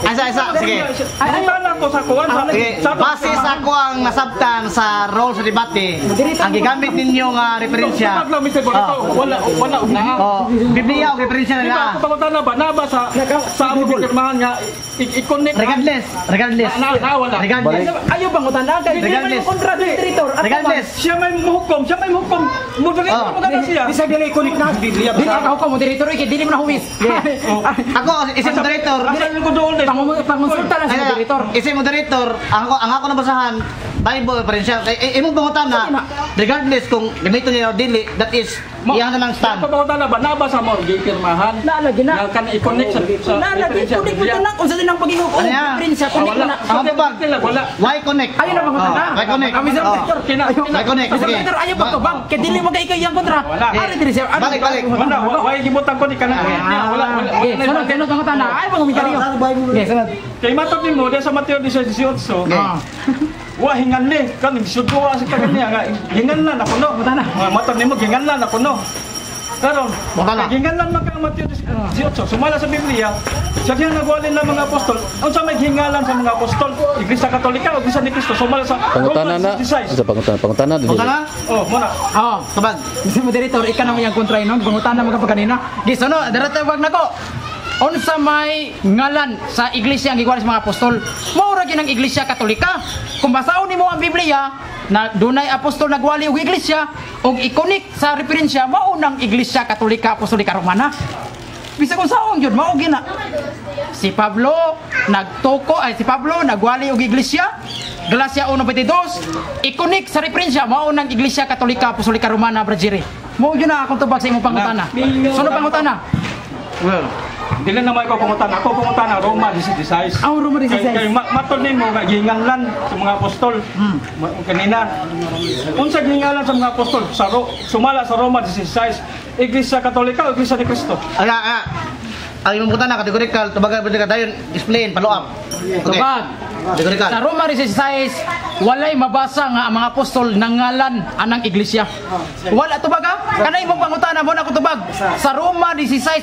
Isa, sige. Butan ako sa kuwan. Okay, base sa ko ang nasabtan sa role sa debate, ang gigamit ninyong referensya, Paglaw, Mr. Moderator. Wala unahan. Biblia o referensya Di na ba, kung pangutan na ba, naba sa among gipirmahan nga, i-connect. regardless, Wala. regardless, Ayaw bang utan agad? Regardless. Kontra Moderator. regardless. Siya may muhukom. Moderator Oh. maganda siya. Bisa dili connect na Biblia. Dili ka ko Moderator kay dili mo na huwis. Ako, isang moderator, Asa ko doon eh. Pangonsulta lang si Moderator. isang moderator, ang ako nabasahan, Bible referensya, imong pangutan na, regardless kung ganito niya o dili, that is, iyan na ng stand. Kung pangutan na ba, naba sa mo gipirmahan. Naalagyan na. Nga kan i-connect sa referensya. Kunik mo na kung sa dinang pag-ingog. Ano yan? Prinsya, kunik mo na. Ang tubag, Wala. why connect? Ayaw na bang utan na? Why connect? Kami sa Moderator. Why connect? Mr. Sige. Moderator, ayaw ba to bang? Kaya dili mo kay iyang kontra. Wala. Ari diri siya. Balik. Wala gibutan ko ni kanang wala. Okay, sunod ang utan na. Ayaw bang umikaryo. Okay, sunod. Kay matot nimo sa Mateo 18:18. Ah. Wa hingan ni kan sudwa sa kanya nga hingan na nakuno. Buta na. Matot nimo hingan na nakuno. Karon, Buta na. hingan lang man kang Mateo 18. Sumala sa Biblia, sa diyan nagwalin ng mga apostol. Unsa may hingalan sa mga apostol? Iglesia Katolika o Iglesia ni Cristo. Sumala sa Pangutana na. Romans 16. Sa pangutana din. Punta na? Oh, muna. Oh. Tubag. Mr. Moderator, ika naman yung kontra nun. Pangutan na mga pagkanina. Di, sunod. Daratawag na ko. Unsa may ngalan sa iglesia ang giguan sa mga apostol. Maura ginang iglesia Katolika. Kung basaon nimo ang Biblia, na dunay apostol nagwali og iglesia og ikonik sa referensya maunang iglesia Katolika Apostolika Romana. Bisa kung saon jud mao gina. Si Pablo nagwali og iglesia. Galacia 1:22 ikonik sa referensya maunang iglesia Katolika Apostolika Romana Brazil. Mao gyud na akong tubag sa imong pangutana. Sunod pangutana. Well, dili na may ko pangutana. Ako pangutana Roma 16. Ang Roma 16. Kay matod nimo nga gihinganlan sa mga apostol. Kanina. Unsa gihingalan sa mga apostol? Sumala sa Roma 16. Iglesia Katolika o Iglesia ni Cristo? Ang imong punta na categorical, tubag dayon explain, follow up. Okay. Tubag. Categorical. Sa Roma 16, walay mabasa nga ang mga apostol nangalan anang iglesia. Wala tubag ha? Kanay imong pangutana mo na ko tubag. Sa Roma 16,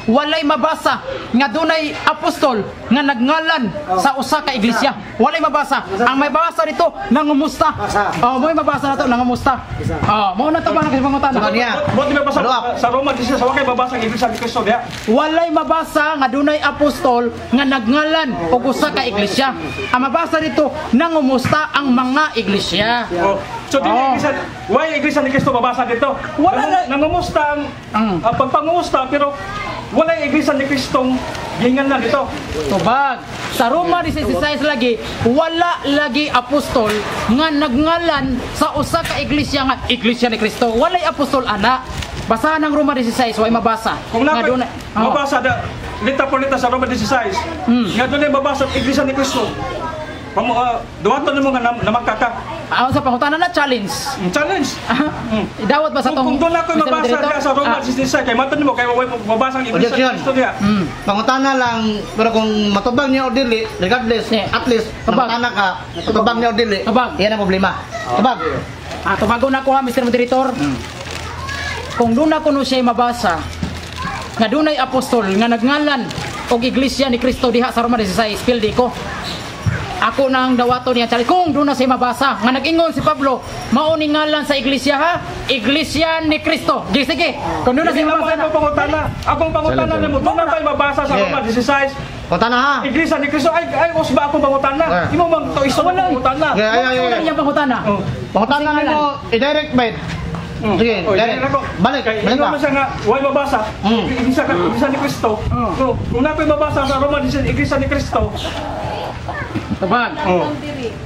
walay mabasa nga dunay apostol nga nagngalan sa usa ka iglesia. Walay mabasa. Ang may basa dito nangumusta. Oh, mo mabasa na to nangumusta. Oh, mo na to ba nga pangutana? Tubag niya. Buti may basa Follow up. sa Roma 16 sa wakay babasa ang Iglesia ni Cristo diha. Walay mabasa nga dunay apostol nga nagngalan og usa ka iglesia. Ang mabasa dito nangumusta ang mga iglesia. Oh. So dili Iglesia, why Iglesia ni Cristo babasa dito? Wala na- nangumusta ang pagpangusta pero wala Iglesia ni Kristong gihinganlan dito. Tubag. Sa Roma 16 lagi, wala lagi apostol nga nagngalan sa usa ka iglesia nga iglesia ni Kristo. Walay apostol ana. Basahan ang Roma 16, way mabasa. Kung Nga napay dunay- mabasa da lita por lita sa Roma 16. Nga doon ay mabasa ang Iglesia ni Cristo. Duwaton nimo nga namakaka. Sa pangutana na challenge. Challenge. Idawat ba sa tong Kung doon ako Mr. mabasa Moderator? diha sa Roma 16 kay maton nimo kay mabasa ang Iglesia ni Objection. Cristo diha. Pangutana lang, pero kung matubag niya o dili, regardless, Yeah. at least, Tubag. pangutana ka, matubag niya o dili, Tubag. yan ang problema. Tubag. Tumago na ko ha, Mr. Moderator. Kung doon ako no siya mabasa, nga dunay apostol nga nagngalan og iglesia ni Kristo diha sa Roma 16, pildi ko. ako nang dawato niya chali kung doon na siya mabasa nga nag-ingon si Pablo mauni ngalan sa iglesia ha, Iglesia ni Cristo. Sige, kung doon na siya mabasa na. Akong pangutana nimo, doon na tayo mabasa sa Roma 16. Pangutana ha. Iglesia ni Cristo ay usba akong pangutana. Imo mang to iso wala pangutana. Wala niya pangutana. Pangutana nimo i-direct bait. Sige, balik ka. Balik nga, why mabasa? Iglesia ni Cristo. Kung napoy mabasa sa Roma 16, Iglesia ni Cristo. Tabag.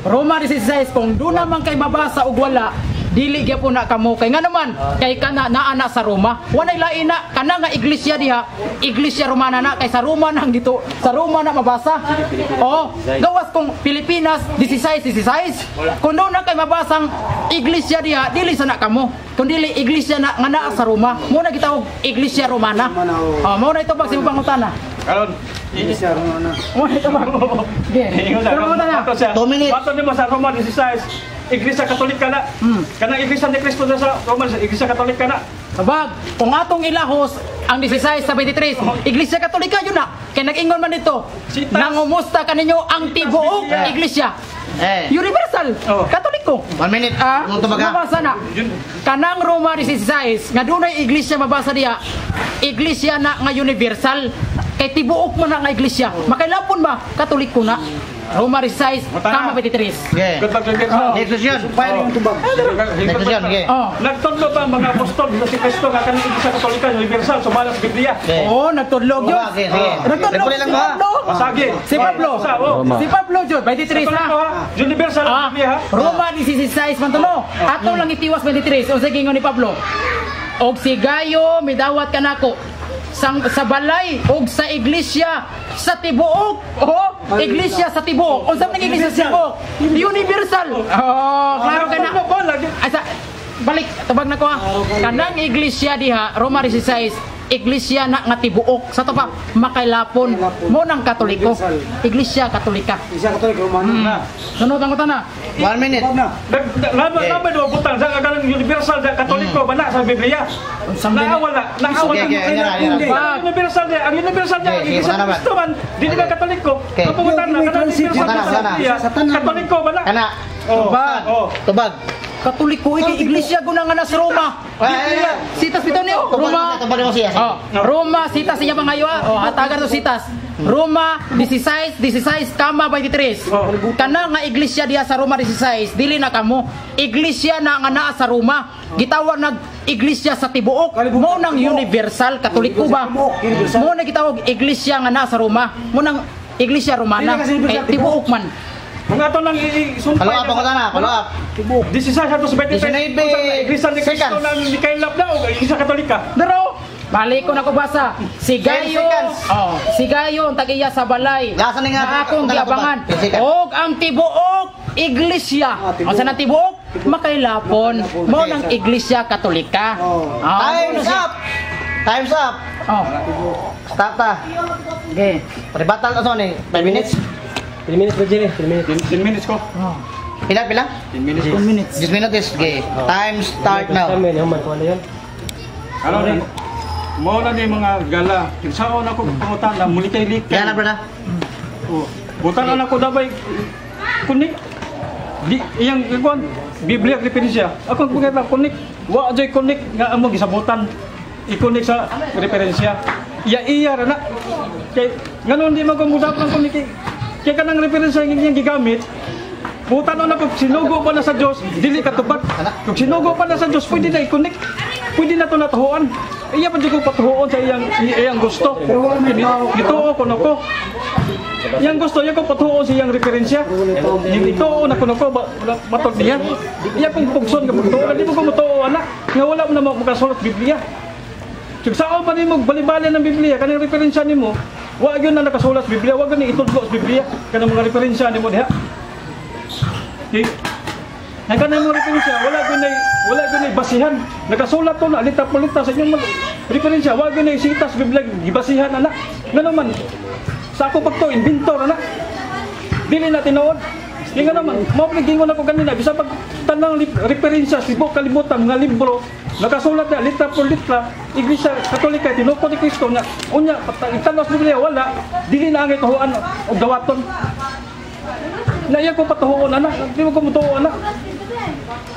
Roma 16 kung doon naman kay mabasa og wala dili gyapon na kamo kay nga naman kay kana naa na sa Roma walay lain na kana nga iglesia diha iglesia Romana na kay sa Roma nang dito sa Roma na mabasa gawas kung Pilipinas 16 kung doon na kay mabasang iglesia diha dili sa na kamo kung dili iglesia na nga naa sa Roma mo na gitawag iglesia Romana mo na ito pag sa pangutana karon Iglesia Romana. mo na ito pag pangutana 2 minutes. Bato nimo sa Roma 16, Iglesia Katolika na. Kanang Iglesia ni Cristo sa Roma, Iglesia Katolika na. Sabag, kung atong ilahos ang 16 sa 23, Iglesia Katolika yun na. Kaya nag-ingon man dito, nangumusta kaninyo ang tibuok Iglesia. Universal, Katoliko. 1 minute. Mabasa na. Kanang Roma 16, nga doon ay Iglesia mabasa diya, Iglesia na nga universal. Kay tibuok mo na nga Iglesia. Makailapon ba? Katoliko na. Roma 16, kama 23. Good luck with Next question. Next question, okay. Nagtudlo pa ang mga apostol sa si Cristo nga kanang Iglesia Katolika universal sa balas Biblia. Nagtudlog yun. Okay, sige. Nagtudlog Lang ba? Pasagi. Si Pablo. Si Pablo Jud, 23 na. Universal ang Biblia ha. Roma 16 man to no. Ato lang itiwas 23. O sige ni Pablo. Og si Gayo midawat kanako sa balay og sa iglesia sa tibuok. Iglesia sa tibuok. Unsa man iglesia sa tibuok? Universal. Klaro ka na. Asa balik tabag na ko ha. Kanang iglesia diha Roma 16 iglesia na nga tibuok sa to pa makailapon mo nang Katoliko. Iglesia Katolika. Iglesia Katolika Romana. Sunod ang utana. 1 minute. Laban do butang sa kanang universal sa Katoliko ba na sa Biblia. Naawala universal dia. Ang universal dia Iglesia Cristo man dili ka Katoliko. Kapungutan na kanang universal sa Katoliko ba na. Kana. Tubag. Katoliko iki iglesia guna nga nas Roma. Sitas bitaw niyo. Roma. Roma sitas siya pangayo hatagan to sitas. Roma 16 kama 23. Kana nga iglesia diha sa Roma 16 dili na kamo. Iglesia na nga naa sa Roma. Gitawag nag iglesia sa tibuok. Mo nang universal Katoliko ba? Mo na gitawag iglesia nga naa sa Roma. Mo nang iglesia Romana. Tibuok man. Mga ito nang isumpay. Follow up ako na. Follow up. 16 hatos 23. Iglesia ni Cristo nang nikailap na o Iglesia Katolika. Pero balik ko na ko basa. Si Gayo. Si Gayo ang tagiya sa balay. Lasa ni nga akong giabangan. Og ang tibuok iglesia. Unsa na tibuok? Makailapon. Mao nang Iglesia Katolika. Time's up. Time's up. Stop ta. Okay. Paribatal na ni 5 minutes. 3 minutes ba dyan 10 minutes ko. Pila? 10 minutes. 10 minutes. 10 minutes. Okay. Time start now. Ano rin? Mo na ni mga gala. Saon ako pangutan na muli kay lik. Kaya na brada. Butan na ako dabay kunik. Di iyang ikon Biblia referensya. Ako pagkita kunik. Wa joy kunik nga amo gisabutan. Ikonik sa referensya. Iya ra na. Kay nganon di magumudap ng kunik. Kaya kanang referensya yung gigamit, butan na kung sinugo pa na sa Diyos, dili ka tubat. Kung sinugo pa na sa Diyos, pwede na i-connect. Pwede na ito natuhuan. Iya pa dyan ko patuhuan sa iyang gusto. Gituo ko na ko. Iyang gusto, iya ko patuhuan sa iyang referensya. Gituo na ko na ko, matod niya. Iya kong pugson ka pagtuhuan. Di mo ko matuhuan na. Nga wala mo na makasulat Biblia. Kung saan pa rin mo balibali ng Biblia, kanang referensya ni mo, wag yun na nakasulat sa Biblia, wag yun na itudlo sa Biblia, kanang mga referensya ni mo diha. Okay? Ang kanang mga referensya, wala yun na basihan. Nakasulat to na, alita-pulita sa inyong referensya, wag yun na isita sa Biblia, ibasihan anak. Nga naman, sa ako pagto, inventor anak. Dili na tinood. Nga naman, mapagingon ako kanina, bisa pag tanang referensya, sibok kalimutan, mga libro, nakasulat na, litra por litra, Iglesia Katolika, tinuko ni Cristo na, unya, itanos Biblia, wala, dili na ang ituhuan o dawaton. Naiya ko patuhuon anak, di mo ko mutuo anak.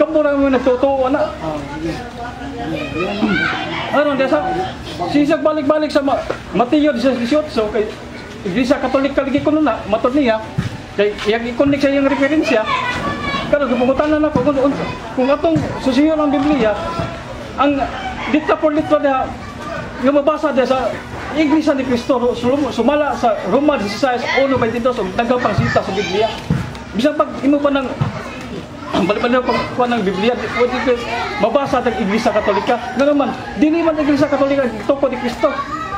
Kamu na mo nagtutuo anak. Ano desa? Sisag balik-balik sa Mateo 18 kay Iglesia Katolik kaligi ko na matod niya. Kay yang i-connect sa iyang referensya. Pero gipungutan na ako kung atong susiyon ang Biblia, ang dita por litro na nga mabasa dia sa Iglesia ni Cristo sumala sa Roma 16:1-22 ug daghang pangsita sa Biblia. Bisan pag imo pa ng balik-balik pag ng Biblia, pwede mabasa ang Iglesia Katolika. Nga naman, di naman Iglesia Katolika gituko ni Cristo.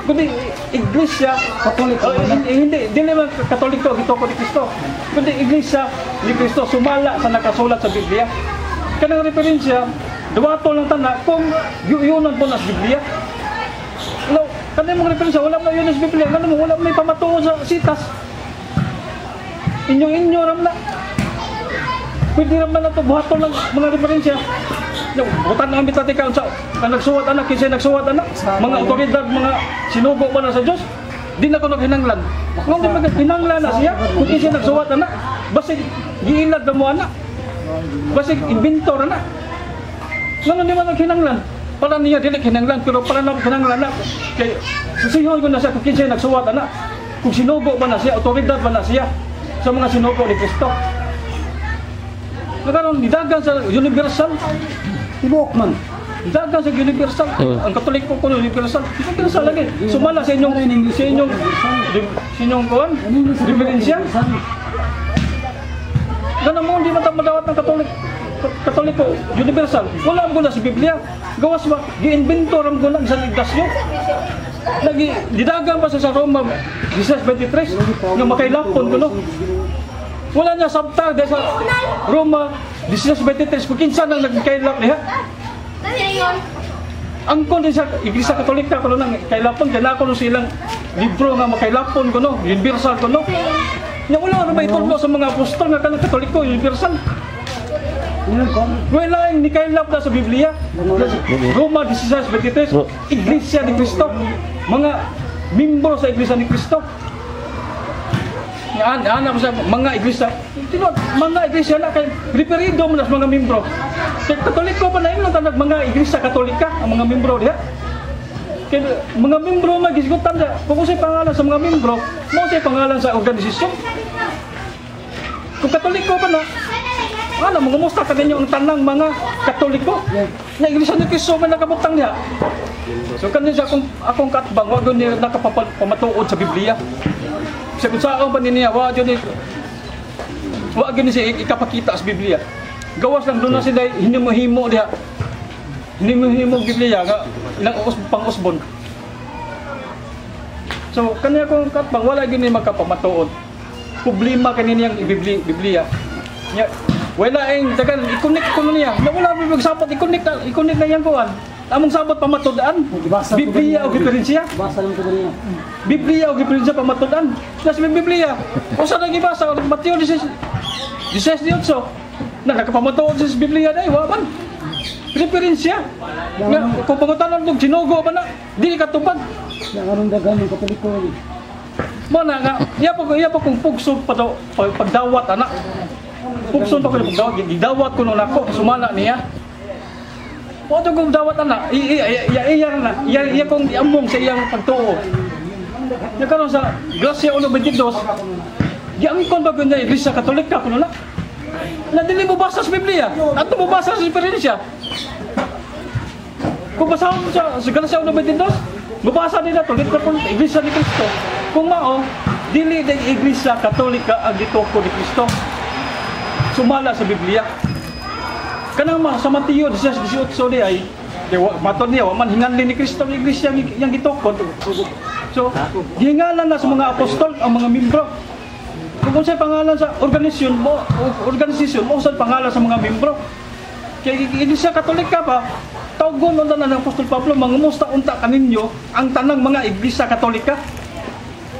Kundi Iglesia Katolika. Hindi, di naman Katoliko gituko ni Cristo. Kundi Iglesia ni Cristo sumala sa nakasulat sa Biblia. Kanang referensya, duwato lang tana kung yunan po na sa Biblia. No, kanang mga referensya, wala na yun sa Biblia. Ganun mo, wala may pamatuo sa sitas. Inyo ram na. Pwede naman na ito, buhaton ng mga referensya. Butan na ang bitatika sa nagsuwat anak, kinsa nagsuwat anak, mga otoridad, mga sinugo pa na sa Diyos. Di na ko naghinanglan. Kung di maghinanglan na siya, kung kinsa nagsuwat anak, basig giilad na mo anak. Basig inventor anak. Ngayon di man naghinanglan. Para niya dili hinanglan, pero para na hinanglan na. Kaya susihon ko na siya kung kinsa nagsuwat anak. Kung sinugo ba na siya, otoridad ba na siya sa mga sinugo ni Cristo. Nagkaroon, nidagan sa universal. Tibok man. Nidagan sa universal. Ang Katoliko ko universal. Universal lagi. Sumala sa inyong kuwan, diferensya. Ganun mo, hindi man tayo madawat ng Katoliko, universal. Wala mo na sa Biblia. Gawas ba, gi-inventor ang gulang sa ligdasyo. Lagi, nidagan pa sa Roma 16:23 nga makailapon ko no. Wala niya sabta dahil sa Roma 16:23 kung kinsa nang nagkailap niya. Ang kon din sa Iglesia Katolika ko nang kailapon kaya ako silang libro nga makailapon ko no, universal ko no. Nya wala na may tulbo sa mga apostol nga kanang Katoliko universal. Wala ang nikailap na sa Biblia. Roma 16:23 Iglesia ni Cristo, mga membro sa Iglesia ni Cristo. Ana ko sa mga iglesia. Mga iglesia na kay referido mo na sa mga membro. Kay Katoliko pa na imo tanag mga iglesia Katolika ang mga membro diha. Kay mga membro magisgutan sa kung sa pangalan sa mga membro, mo sa pangalan sa organisasyon. Kung Katoliko pa na ano, mangumusta ka ninyo ang tanang mga Katoliko na iglesia ni Cristo man nakabutang diha. So kanina sa akong katbang wag ni nakapamatuod sa Biblia. Sa kung saan pa niya, wag yun siya ikapakita sa Biblia. Gawas lang doon na sila, hindi mo himo diha. Hindi mo himo Biblia, ilang pang-usbon. So, kanya kong katbang, wala gini magkapamatuod. Problema kanina yung Biblia. Wala yung, i-connect ko na niya. Wala mo magsapot, i-connect na yan kuhan. Among sabot pamatudaan, Biblia o diferensya. Basa lang ko niya. Biblia o diferensya pamatudaan. Nasa Biblia. O saan nang ibasa? Mateo 16:18. Nakapamatuod sa Biblia na iwaban. Diferensya. Kung pangutanan itong sinugo ba na, di katupad. Anong dagan ng Katoliko? Mana nga, iya pa kung pugso pagdawat anak. Pugso pa ko pagdawat. Gidawat ko nung ako, sumala niya. Wato kong dawat anak, iya kong iambong sa iyang pagtuo. Nagkaroon sa Gracia 1:22, giangkon ba ganda Iglesia Katolika kuno na? Na dili mo basa sa Biblia, ato mo basa sa diferensya. Kung basahan mo sa Gracia 1:22, mabasa nila to dito po Iglesia ni Cristo. Kung mao, dili ding Iglesia Katolika ang gituko ni Cristo. Sumala sa Biblia. Kanang sa Mateo 16:18 di ay matod niya man hinganli ni Kristo ang iglesia yang gitukod. So, hingalan na sa mga apostol ang mga membro. Kung sa pangalan sa organisasyon mo sa pangalan sa mga membro. Kay Iglesia Katolika pa tawgon unta na ng Apostol Pablo mangumusta unta kaninyo ang tanang mga Iglesia Katolika.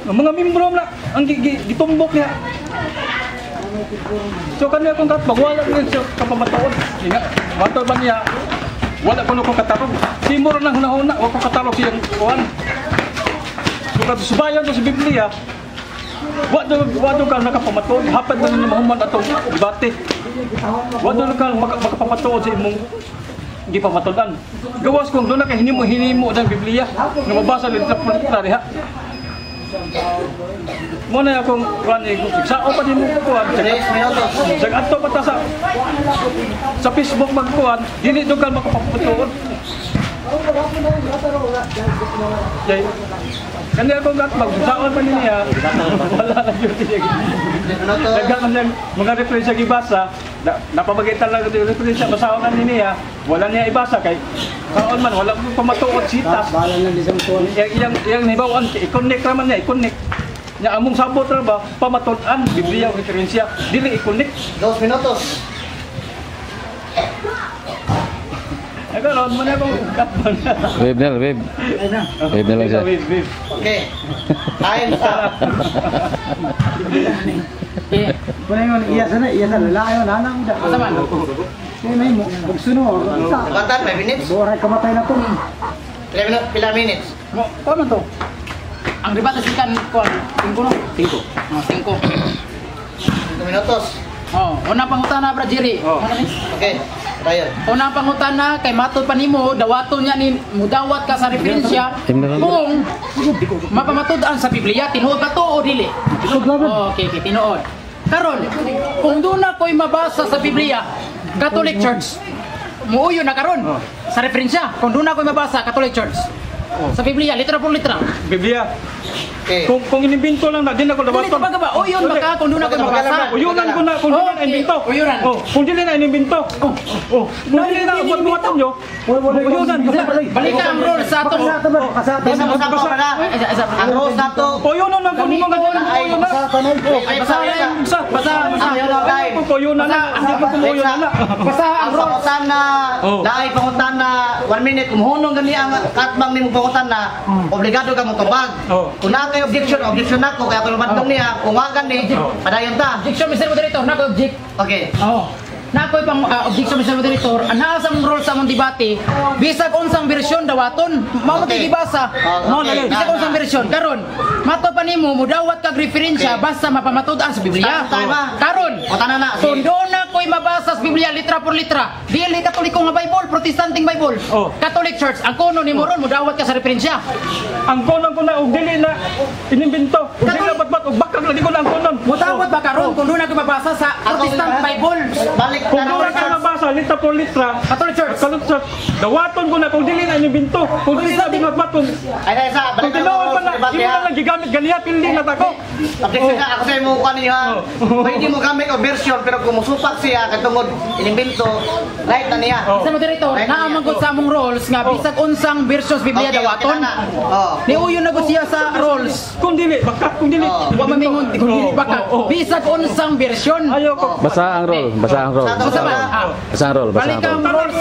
Ang mga membro na ang gitumbok niya. So kanya kung wala rin siya kapamatuod. Matod ba niya, wala ko nung katarog. Simuro nang hunahuna, wala ko katarog siyang kuhan. So subayan ko sa Biblia, Wado ka nakapamatuod, hapad na ni mahuman atong debate. Wado ka makapamatuod sa imong di pamatudan. Gawas kung doon na kay hinimo ng Biblia nga mabasa litra diha. Muna akong sao pa din mo kuan sa ato pa ta sa Facebook magkuan dili do ka makapamatuod. Jay, kandi ako magsaon pa niya, wala na yun siya. Nagkakan niya mga referensya gibasa, napabagitan lang yung referensya, masaon na niya, wala niya ibasa kay kaon man, wala mo pamatuod sitas. Yang nibawaan, i-connect naman niya, i-connect. Nya among sabot ra ba, pamatudan, Biblia o referensya, dili i-connect. 2 minutos. Nagkaroon mo na akong kapal. Wave na lang siya. Wave. Okay. Time stop. Kung ngayon, iya sana, lalaki yun, nanang da. Asa man? Kaya may mo, magsunod. Bantan, 5 minutes. Buray kamatay na to. Pila minutes. Ano to? Ang debate sikan kuan 5 no? 5 5 minutos. Unang pangutana bra Jerry. Okay. Tayo. Unang pangutana kay matod pa nimo dawaton niya ni mudawat ka sa referensya kung mapamatud-an sa Biblia tinuod ba to o dili? Okay, tinuod. Karon, kung doon na ko'y mabasa sa Biblia, Catholic Church, muuyo na karon sa referensya. Kung doon na ko'y mabasa, Catholic Church, sa Biblia, litra por litra. Biblia. Okay. Kung inimbento lang na, din ako Dili dawaton. ba ba? O yun baka kung doon na ko'y mabasa. Uyunan ko na, kung dili na inimbento. Uyunan. Kung dili na inimbento. Kung dili na buhat-buhatan nyo, uyunan. Balikan ang rule sa atong Basa pa na. Ang rules na to. Uyunan lang kung nimo ganyan. Uyunan. Ay, basa Uyunan na. Hindi ko kumuuyunan na. basa ang ang rule. pangutan na dahil pangutan na 1 minute kumuhunong gani ang katbang nimo pangutan na obligado ka mo tubag. Kung na kay objection nako kaya kung madong niya kung wa gani padayon ta. Objection, Mr. Moderator, nako object. Okay. Nakoy pang objection, Mr. Moderator, anaa sa rule sa among debate, bisag unsang bersyon dawaton, mao mo gibasa. Okay. Bisag unsang bersyon karon, mato pa nimo mudawat kag referensya basta mapamatud-an sa Biblia. Karon, Utana na. kung doon na ko'y mabasa sa Biblia litra por litra, dili Katoliko nga Bible, Protestanting Bible, Catholic Church, ang kono nimo ron mudawat ka sa referensya. Ang konon ko na, og dili na inimbento. Og dili na batbat, og bakag na di ko na ang konon. Mudawat ba karon kung doon na ko'y mabasa sa Protestant Bible, Balik Kung na doon ka nabasa, litra por litra, Catholic Church? dawaton ko na, kung dili na inimbento. Kung dili na binatbaton. Ay sa Kung balik tinawan pa na, na hindi mo lang gigamit ganyan, pindi na tako. Objection ka ako sa imo kuan niya. Pwede mo gamit o version pero kung musupak siya katungod inimbento right na niya. Sa moderator, naamangkot sa among rules nga bisag unsang versions Biblia dawaton. Niuyo na ko siya sa rules. Kung dili, bakak, kung dili. Wa mamingon kung dili baka. Bisag unsang version. Ayaw ko. Basa ang roll. Basta ba? Basa ang roll. Balik ang rules.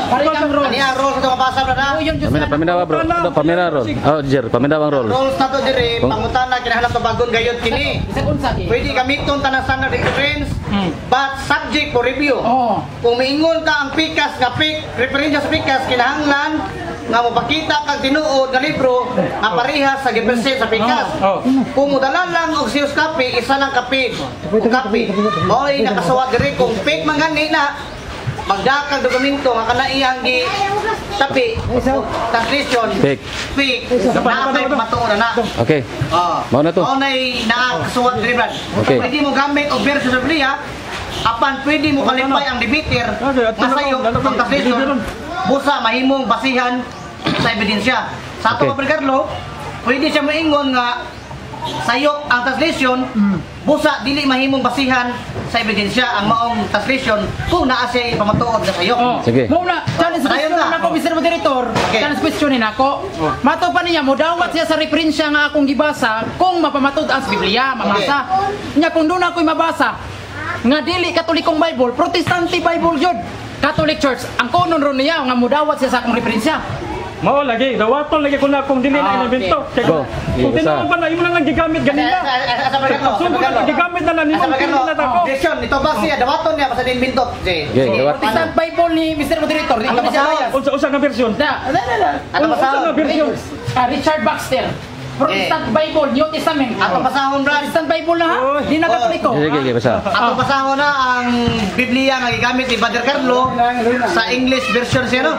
Balik ang rules. Ani ang rules sa mabasa na. Uyon jud sa. Paminawa bro. Paminawa roll. Jer, paminawa ang roll. Rules na to dire pangutan na kinahanap to bagon gayud kini. Bisag unsa di. Pwede gamiton tanang standard reference but subject for review. Kung miingon ka ang pikas nga referensya sa pikas kinahanglan nga mapakita kag tinuod nga libro nga parehas sa gipresent sa pikas. Kung mudalan lang og sales copy, isa lang copy. O copy. Mo'y nakasuwat diri kung fake man gani na magdakag dokumento nga kana iyang gi tapi translation Fake. napay matuon na. Okay. Mao na to. Mao nay nakasuwat diri brad. Okay. Pwede mo gamit og version sa Biblia apan pwede mo kalipay ang debater masayo ang translation busa mahimong basihan sa ebidensya. Sa ato Okay. Carlo, pwede siya maingon nga sayop ang translation busa dili mahimong basihan sa ebidensya ang maong translation kung naa siya pamatuod na sayop. Sige. Muna, challenge question nako Mr. Moderator. Challenge question nako. Mato pa niya modawat siya sa referensya nga akong gibasa kung mapamatud-an sa Biblia, mamasa. Nya kung doon ako'y mabasa nga dili Katolikong Bible, Protestante Bible jud. Catholic Church, ang konon ron niya nga modawat siya sa akong referensya. Mao lagi, dawaton lagi ko na kung dili na inimbento. Go. Kung tinawan pa na, imo lang gigamit ganina. Asa ba ganito? Sugo na gigamit na nimo, hindi na tako. Objection, ito ba siya dawaton niya basta din bintot. Okay, dawat. Protestant Bible ni Mr. Moderator, dito ba siya? Unsa-unsa nga version? Na. Ano Unsa nga version? Richard Baxter. Protestant Bible, New Testament. Ato pasahon, Brad. Protestant Bible na ha? Di na Katoliko. Sige, basa. Ato pasahon na ang Biblia nga gigamit ni Brother Carlo sa English version siya, no?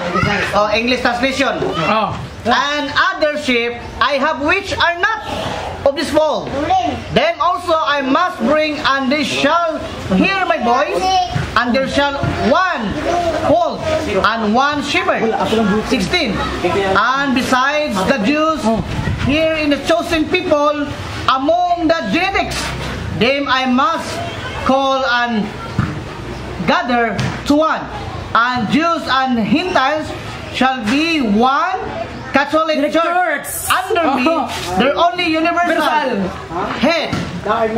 O, English translation. Oh. And other sheep I have which are not of this fold. Them also I must bring, and they shall hear my voice, and there shall one fold and one shepherd. 16. And besides the Jews here in the chosen people among the genetics, them I must call and gather to one. And Jews and Gentiles shall be one Catholic Church under me, their only universal head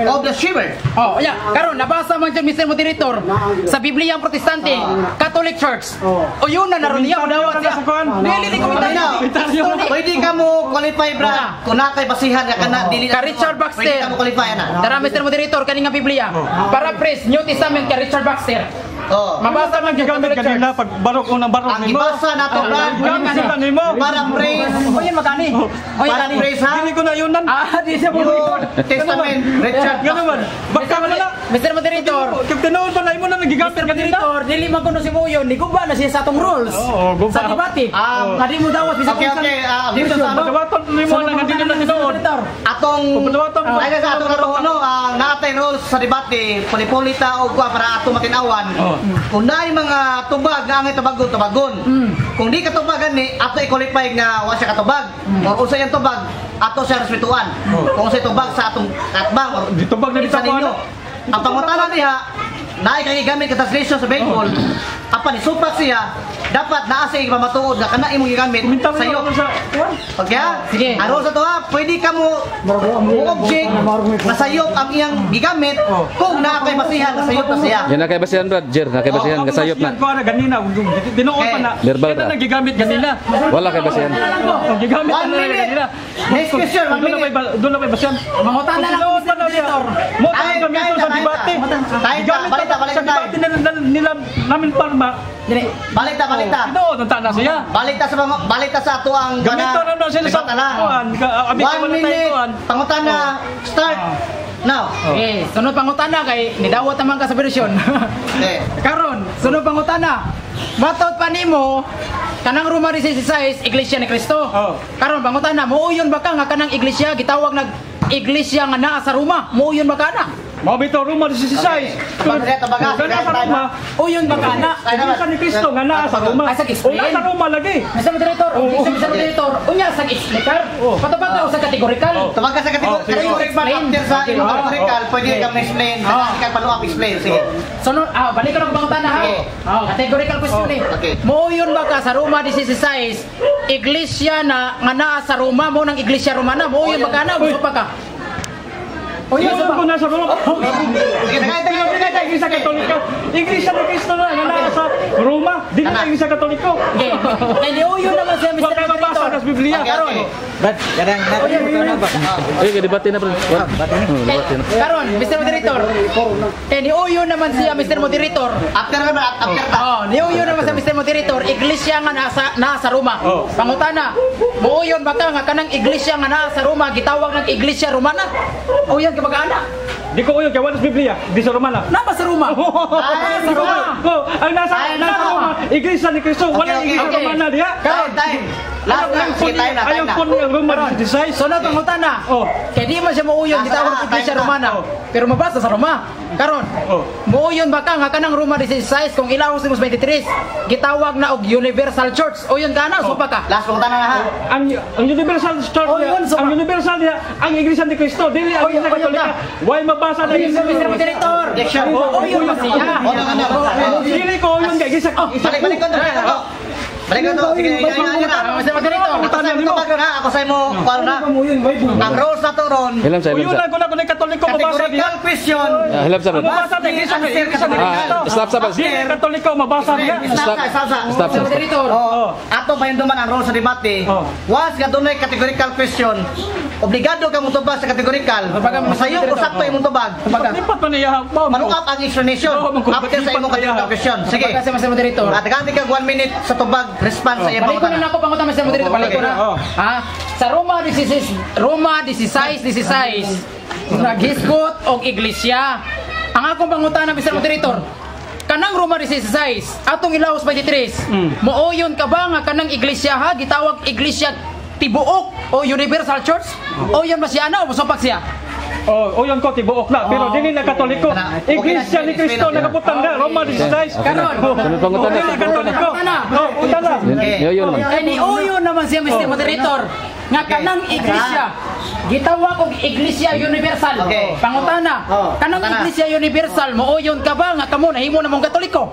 of the shepherd. Oh, yeah. Karon nabasa man dyan, Mr. Moderator, sa Biblia ang Protestante, Catholic Church. O yun na naroon niya, madawat siya. Nilili ko Pwede ka mo qualify, Brad. Kung na kay basihan ka na, dili Ka Richard pwede Baxter. ka mo qualify na. Tara, Mr. Moderator, kaning nga Biblia. Paraphrase, New Testament ka Richard Baxter. Oh. Mabasa man dyan, Gamit Catholic Church. kanina pag barok unang barok Ang nimo. ibasa na to, Brad. Gamit mo. Para praise. O yun, magkani. O yun, Para magkani. praise, ha? Dili ko na yun nan. Ah, di siya New mo. Testament, Richard. Ganun man. Baka mo na. Mr. Moderator, Kung tinuod pa na imo na nagigamit Mr. kanina. Moderator, dili man kuno si Muyon, ni guba na siya sa atong rules. Oo, guba. Sa debate. Nga di mo dawas, Mr. Okay, okay. Dito sa ano? Pagkawaton nimo na nga dili na tinuod. Atong ay sa atong karon no, naatay rules sa debate, pulita o kwa para ato matinawan. Kung naay mga tubag nga angay tubagon. Kung di ka tubagan ni ato i-qualify nga wa siya katubag. Or usa yang tubag ato siya respetuan. Kung usa tubag sa atong katbang or Di tubag na dito sa ninyo. Ang pangutana niya naay kay gamit ka translation sa Bible. Apan isupak siya dapat naa siya ipamatuod nga kana imong gigamit Kumentar sa iyo. mo sa Okay ha? Sige. Ano sa to ha? Pwede ka mo object na sayop ang iyang gigamit kung naa kay basihan na sayop na siya. Yan na kay basihan, Brad. Jer, na kay basihan, kasayop na. Ko na ganina. Dinuod pa na. Verbal Kaya ka. nagigamit ganina. Wala kay basihan. Gigamit 1 na minute. ganina. Next question, 1 minute. Doon na may basihan. Mangutan na lang, Tinuod pa Mr. na niya. Moderator. Mo tayo gamito sa debate. Gigamit Balik sa ta. debate nila namin parma. Dili. Balik ta. Tinuod ang tana siya. Balik ta sa ato ang Gamito na daw sila sa kuan. Abi ka 1 man tayo minute. kuan. Pangutana. Start. Now. Okay, sunod pangutana kay nidawat naman ka sa version. Okay. Karon, sunod pangutana. Matot pa nimo kanang Roma 16, Iglesia ni Cristo. Oh. Karon pangutana, muuyon ba ka nga kanang iglesia gitawag nag iglesia nga naa sa Roma? Muuyon ba ka na? Mao bitaw Roma 16. Tabaga. Kana sa Roma. Uyon ba ka na? Iglesia ni Cristo nga naa sa Roma. Ay, sa explain. Una sa Roma lagi. Mr. Moderator, Mr. Moderator, unya sa explicar. Patubag daw sa categorical. Tawag ka sa category pa after sa imong categorical, pwede ka ma-explain. Ka follow-up explain. Sige. Sunod, balik ko ng pangutana ha. Okay. Categorical question eh. Okay. Muuyon ba ka sa Roma 16, iglesia na nga naa sa Roma mo ng iglesia Romana? Muuyon ba ka na? Uyon pa ka? Uyon Iyon ba? ko na sa Roma. Sige, tagay. Iglesia Katoliko. Iglesia ni Cristo na nga naa sa Roma. Di na Iglesia Katoliko. Okay. Kaya niuyon naman siya, Mr. Wag ka mabasa Moderator. sa Biblia. Karon. Eh, debate na, Brad. Debate na. Karon, Mr. Moderator. Kaya niuyon naman siya, Mr. Moderator. After ka. Oh, niuyon naman sa Mr. Moderator, iglesia nga nasa Roma. Oh. Pangutana, muuyon ba ka nga kanang iglesia nga naa sa Roma gitawag ng iglesia Romana? O yan kabag-ana. Di ko uyo kay wala sa Biblia. Di sa Romana. Nama sa Roma. Ay, sa Roma. Oh, ang nasa Roma, Iglesia ni Cristo. Wala Okay, Iglesia okay. Romana diha. Time. Last na. Sige, time na. Ayaw po niya Roma 16. Sunod pangutana. Oh. Kaya di man siya muuyon gitawag ng iglesia Time na. Romana. Pero mabasa sa Roma. Karon, Oh. muuyon ba ka nga kanang Roma 16 kung ilaw sa 23 gitawag na og Universal Church. O yun ka na, supa ka. Last pangutana na ha. Ang universal church Oh, yun, so- ang universal niya, ang Iglesia ni Cristo, dili ang Oh, yun, Iglesia oh, yun Katolika. Why mabasa na Ayun sa Mr. Moderator. Objection. O yun ba siya? Dili ko yun kay Iglesia. Balik ko na. Balik ko to. Sige, Mr. Moderator. Ako sa mo tubag na, ako sa mo kuan na. Ang rules na to ron. Hilam sa, hilam Yun sa. na ko na Katoliko mabasa diha. Categorical question. Hilam sa, Brad. Mabasa na Iglesia ni Cristo. Stop, stop. Dili Katoliko mabasa diha. Stop. Salsa. Stop, Mr. stop. Moderator. Oh, ato pa yung duman ang rules sa debate. Oh. Was ka dunay categorical question obligado ka mong tubag sa kategorikal. Masayo o sakto imong tubag. Lipat pa niya. Manuap ang explanation after sa imong kategorikal question. Sige. Kasi Mr. Moderator. At ganti ka 1 minute sa tubag response sa iyang Balik ko na pangutan. ako pangutan Mr. Moderator. Balik ko na. Ha? Sa Roma 16 naghisgot og iglesia. Ang akong pangutan Mr. Moderator. Kanang Roma 16 atong ilaos 23. Mooyon ka ba nga kanang iglesia ha gitawag iglesia tibuok o universal church? O yan ba siya o musupak siya? O yun ko, tibuok na. Pero dili na Katoliko. Iglesia ni Cristo nakaputang na. Roma 16. Kanon. Dili na Katoliko. Punta na. Ay ni Oyo naman siya Mr. Moderator. Nga kanang iglesia gitawag og iglesia universal. Pangutana. Kanang iglesia universal mooyon ka ba nga kamo nahimo na mong Katoliko?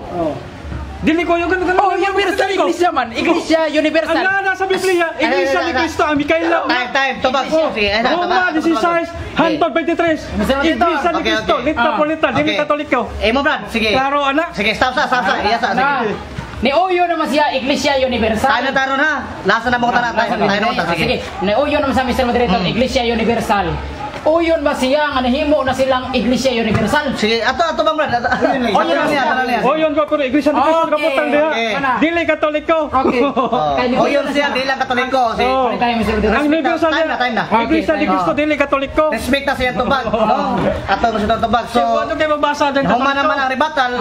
Dili ko yung ganun. Oh, universal iglesia man. Iglesia universal. Ang nasa Biblia, Iglesia ni Cristo, ang Mikaela. Time, tubag. Roma 16, hantod 23. Iglesia ni Cristo, litra po litra, dili Katoliko. Mo Brad, sige. Klaro, anak. Sige, stop. Iya sa. Sige. Ni Oyo naman siya iglesia universal. Tayo na taro na. Lasa na mo tanan tayo na. Sige. Ni Oyo naman sa Mr. Moderator, iglesia universal. Uyon ba siya nga nahimo na silang iglesia universal? Sige, ato Bang Brad. Oyon na niya. Oyon ko pero Iglesia ni Cristo kaputang diha. Dili Katoliko. Okay. Oyon siya dili lang Katoliko. Sige. Ang universal time na. Iglesia ni Cristo dili Katoliko. Respect na siya tubag, no? Ato mo siya tubag. So, ano kayo mabasa din Huma naman ang ribatal.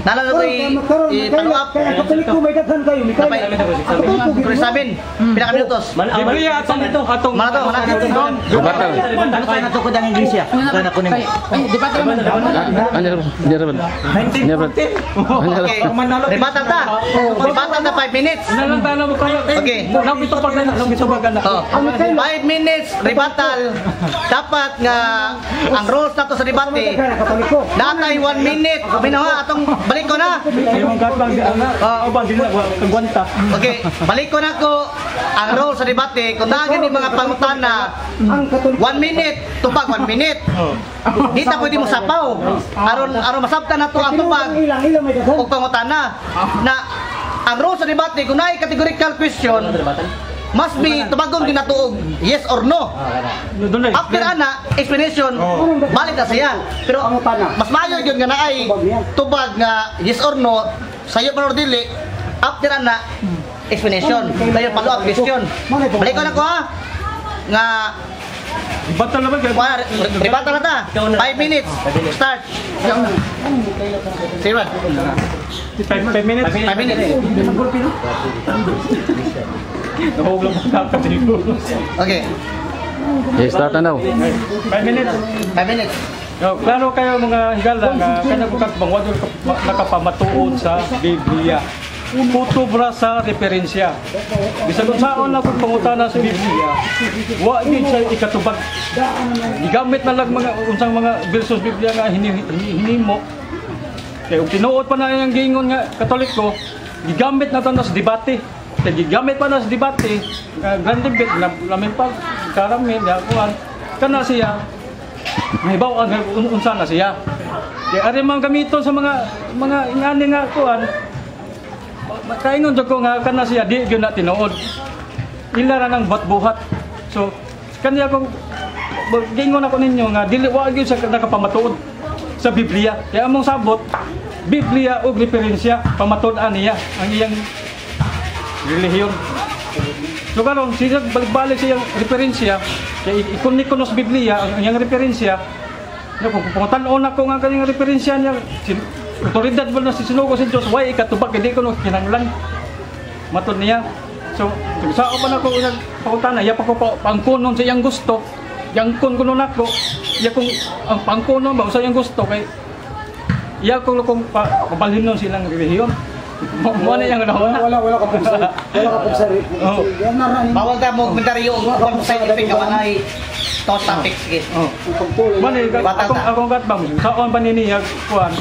Nalalo i-follow up. Katoliko may daghan kayo, Mikael. Pero sabin, pinaka minutos. Biblia atong Mana to? Ano to ko dang iglesia? Kana ko nimo. Ay, di ba naman? Okay. Ribatal ta. Ribatal na 5 minutes. Nalang tala mo kayo. Okay. Nabito pag na, nabito pag na. 5 minutes ribatal. Dapat nga ang rules nato sa debate. Natay 1 minute. Binawa atong balik ko na. Okay, balik ko na ko ang role sa debate. Kung nagin yung mga pangutana 1 minute, tupag 1 minute. Di ta pwede mo sapaw. Aron masabtan nato ang tupag o pangutana na ang role sa debate kung naay categorical question must be tubagon ginatuog yes or no. After ana explanation balik na siya. Pero mas maayo gyud nga naay tubag nga yes or no sayo pa dili after ana explanation dayon follow up question. Balik ko na ko ha nga Batal naman kayo. Ribatal na ta. 5 minutes. Start. Sige ba? 5 minutes. 5 minutes. Nahulog mo sa Katoliko. Okay. Start na daw. 5 minutes. 5 minutes. Klaro kayo mga higala nga kanya ko katbang wala nakapamatuod sa Biblia. Putubra sa referensya. Bisan unsaon na kung pangutana sa Biblia, wa gid siya ikatubag. Gigamit na lang mga unsang mga versos Biblia nga hinimo. Kaya kung tinuod pa na yung gingon nga Katoliko, gigamit na to sa debate. Kaya gigamit pa na sa debate, grand debate na lamin pa karamil yakuan kana siya. Mahibaw ang unsa na siya. Kaya ari man gamiton sa mga ingani nga kuan. Kaingon jud ko nga kana siya di gyud na tinuod. Ila ra nang buhat-buhat. So kaniya kung gingon ako ninyo nga dili wa gyud sa nakapamatuod sa Biblia. Kaya among sabot Biblia og referensya pamatud-an niya ang iyang relihiyon. So karon siya balik-balik sa iyang referensya kay ikon-ikon sa Biblia ang iyang referensya. Kung pangutan-on ako nga kaniyang referensya niya otoridad mo na si sinugo si Diyos, why ikatubag, hindi ko nung kinanglan. Matod niya. So, saan pa na ko unang pakutana, iya pa ko pangkunon sa iyang gusto, yang kun kunon ako, iya kung ang pangkunon ba, sa iyang gusto, kay iya kung pabalhinon silang relihiyon. Wala yung nawa. Wala ka pagsa. Bawal ta mo komentaryo kung side effect ka manay topics gid. Mani akong katbang, saan pa niniyag kuan.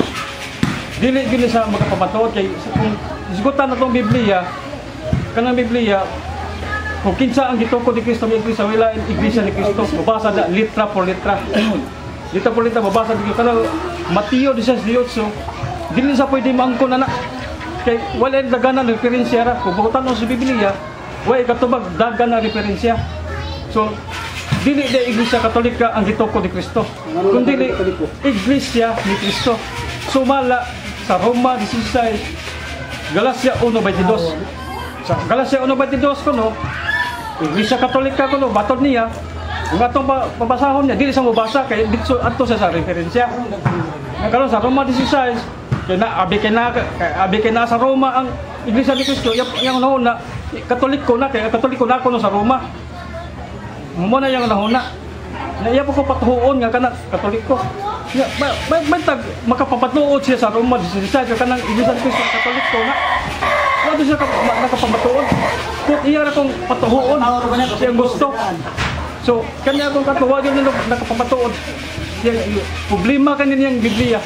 Dili gini sa magapamatuod kay isgutan na tong Biblia kanang Biblia kung kinsa ang gitukod ni Kristo ni Kristo wala iglesia ni Kristo mabasa na litra por litra mabasa dito kanang Mateo 16:18 dili sa pwede maangkon ana kay wala daganan na referensya ra kung butan mo sa Biblia way katubag dagan na referensya so dili na Iglesia Katolika ang gitukod ni Kristo, kundi Iglesia ni Kristo. Sumala sa Roma 16, Galacia 1:22. Sa Galacia 1:22 kuno, Iglesia Katolika kuno batod niya. Ang atong pabasahon niya dili sa mabasa kay dito adto sa referensya. Karon sa Roma 16, abi kay na sa Roma ang Iglesia ni Kristo, yang nauna Katoliko na kay Katoliko na kuno sa Roma. Mo na yang nahuna. Na iya ko patuon nga kana Katoliko. May tag makapapatuod siya sa Roma 16 kanang Iglesia ni Kristo Katoliko na. Ano siya nakapamatuon? Kung iya ra kong patuon siya gusto. So kanya akong katuwa yun na nakapamatuon. Yung problema kaniyang Biblia.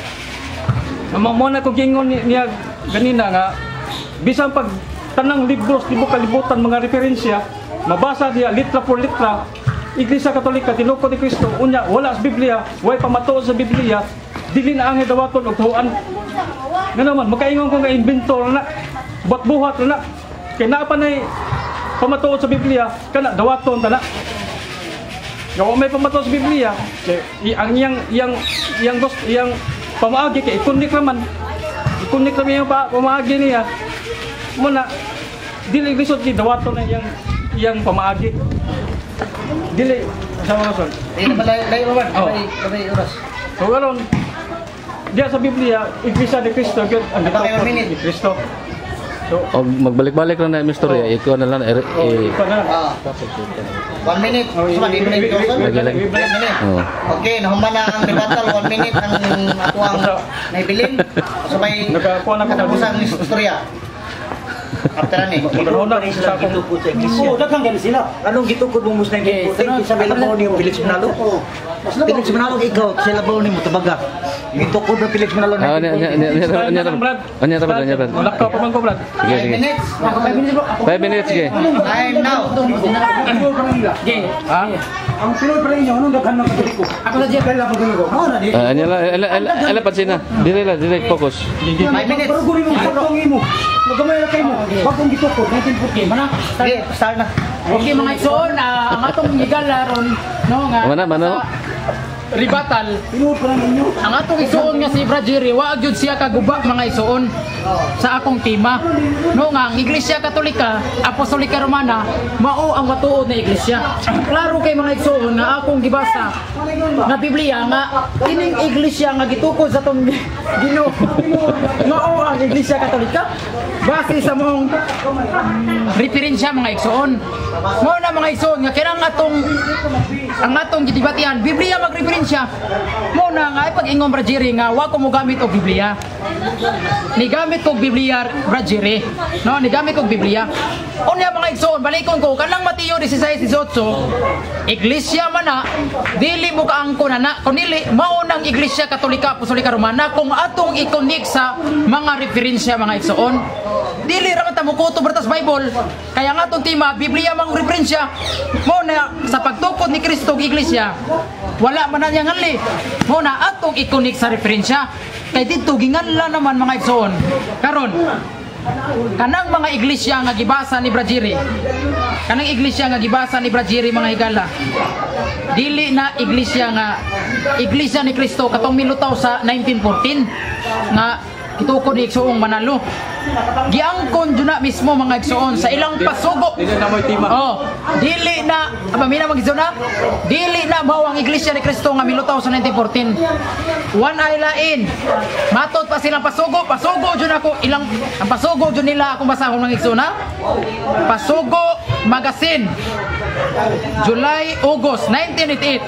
Mo na ko gingon niya ganina nga bisan pag tanang libros tibo kalibutan mga referensya mabasa niya litra por litra Iglesia Katolika tinukod ni Kristo unya wala sa Biblia way pamatuod sa Biblia dili na ang dawaton og tuan nga naman makaingon ko nga inventor na buhat-buhat na kay naa pa nay pamatuod sa Biblia kana dawaton ta na nga may pamatuod sa Biblia kay ang yang pamaagi kay ikunik naman yung pamaagi niya muna dili lisod ni dawaton na yang pamaagi dili sa mga son Lay oras. so karon diya sa Biblia Iglesia ni Cristo gyud ang gitawag ni Cristo. So magbalik-balik lang na yung istorya, ikaw na lang ikaw na lang. 1 minute. Sumali mo na yung Okay, nahuman na ang rebuttal. 1 minute ang ako ang naibilin. So may katapusan ng istorya. After ani. Oo, daghang gani sila. Anong gitukod mo musna yung puting? Sabi lang mo yung Felix Manalo? Felix Manalo, ikaw, sila ba ni mo tabaga? Gitukod ng Felix Manalo na Anya Brad. Lakto pa man ko Brad. 5 minutes. 5 minutes sige. Time now. Ang Pinoy pa rin nyo, anong daghan ng Katoliko? Ako na Jeff, kailan pagkulo ko? Oo na, di. Ala pansin na. Direct focus. 5 minutes. Pero guli mong pagkong imo. Magamay na kayo mo. Bagong gitukod, 1914. Mana? Okay, start na. Okay mga igsoon, ang atong higala ron no nga. Mano? Ribatal. Pinoy pa rin ninyo. Ang atong igsoon nga si Brad Jerry, wa gyud siya kaguba mga igsoon sa akong tema. No nga ang Iglesia Katolika, Apostolika Romana, mao ang matuod na iglesia. Klaro kay mga igsoon nga akong gibasa nga Biblia nga kining iglesia nga gitukod sa tong Ginoo. Mao ang Iglesia Katolika base sa mong referensya mga igsoon. Mao na mga igsoon nga kinang ang atong gidibatihan Biblia magreferensya. Mao na nga pag-ingon Brad Jerry nga wa ko mo gamit og Biblia. Ni gamit kog Biblia Brad Jerry. No, ni gamit kog Biblia. Unya mga igsoon, balikon ko kanang Mateo 16:18. Iglesia man na dili mo kaangkon na kunili mao nang Iglesia Katolika Apostolika Romana kung atong i-connect sa mga referensya mga igsoon. Dili ra ta mo kuto bertas Bible. Kaya nga atong tema Biblia mang referensya. Mao na sa pagtukod ni Kristo og iglesia. Wala man na ngali. Mao na atong i-connect sa referensya. Kay dito ginganla naman mga igsoon. Karon kanang mga iglesia nga gibasa ni Brad Jerry. Kanang iglesia nga gibasa ni Brad Jerry mga higala. Dili na iglesia ni Kristo katong milutaw sa 1914 nga gitukod ni igsoong Manalo. Giangkon jud na mismo mga igsoon sa ilang pasugo. Dili na moy tima. Dili na pamina mga igsoon na. Dili na mao ang iglesia ni Kristo nga milutaw sa 1914. One ay lain. Matot pa silang pasugo jud ako ilang ang pasugo jud nila akong basahon mga igsoon na. Pasugo Magazine. July, August 1988.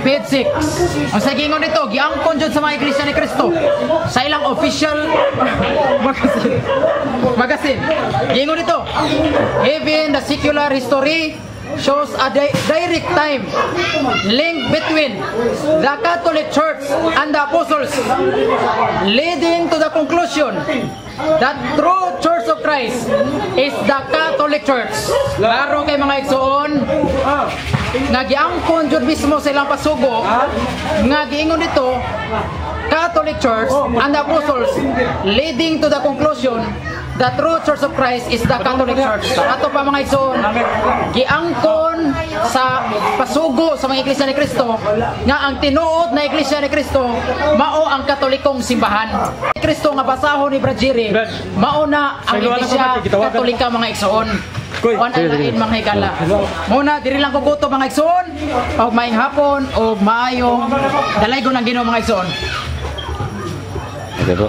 Page 6. Ang sagingon nito, giangkon jud sa mga iglesia ni Kristo sa ilang official magazine. Giingon nito, even the secular history shows a direct time link between the Catholic Church and the Apostles, leading to the conclusion that true Church of Christ is the Catholic Church. Klaro kay mga igsoon nga giangkon jud mismo sa ilang pasugo nga giingon dito Catholic Church and the Apostles, leading to the conclusion the true Church of Christ is the Catholic Church. Ato pa mga igsoon, giangkon sa pasugo sa mga iglesia ni Kristo nga ang tinuod na iglesia ni Kristo mao ang katolikong simbahan. Kristo nga basahon ni Brajiri mao na ang iglesia katolika mga igsoon. Wan ay lain mga higala. Muna diri lang ko kuto mga igsoon og maayong hapon og maayong dalaygon ang Ginoo mga igsoon. Okay po.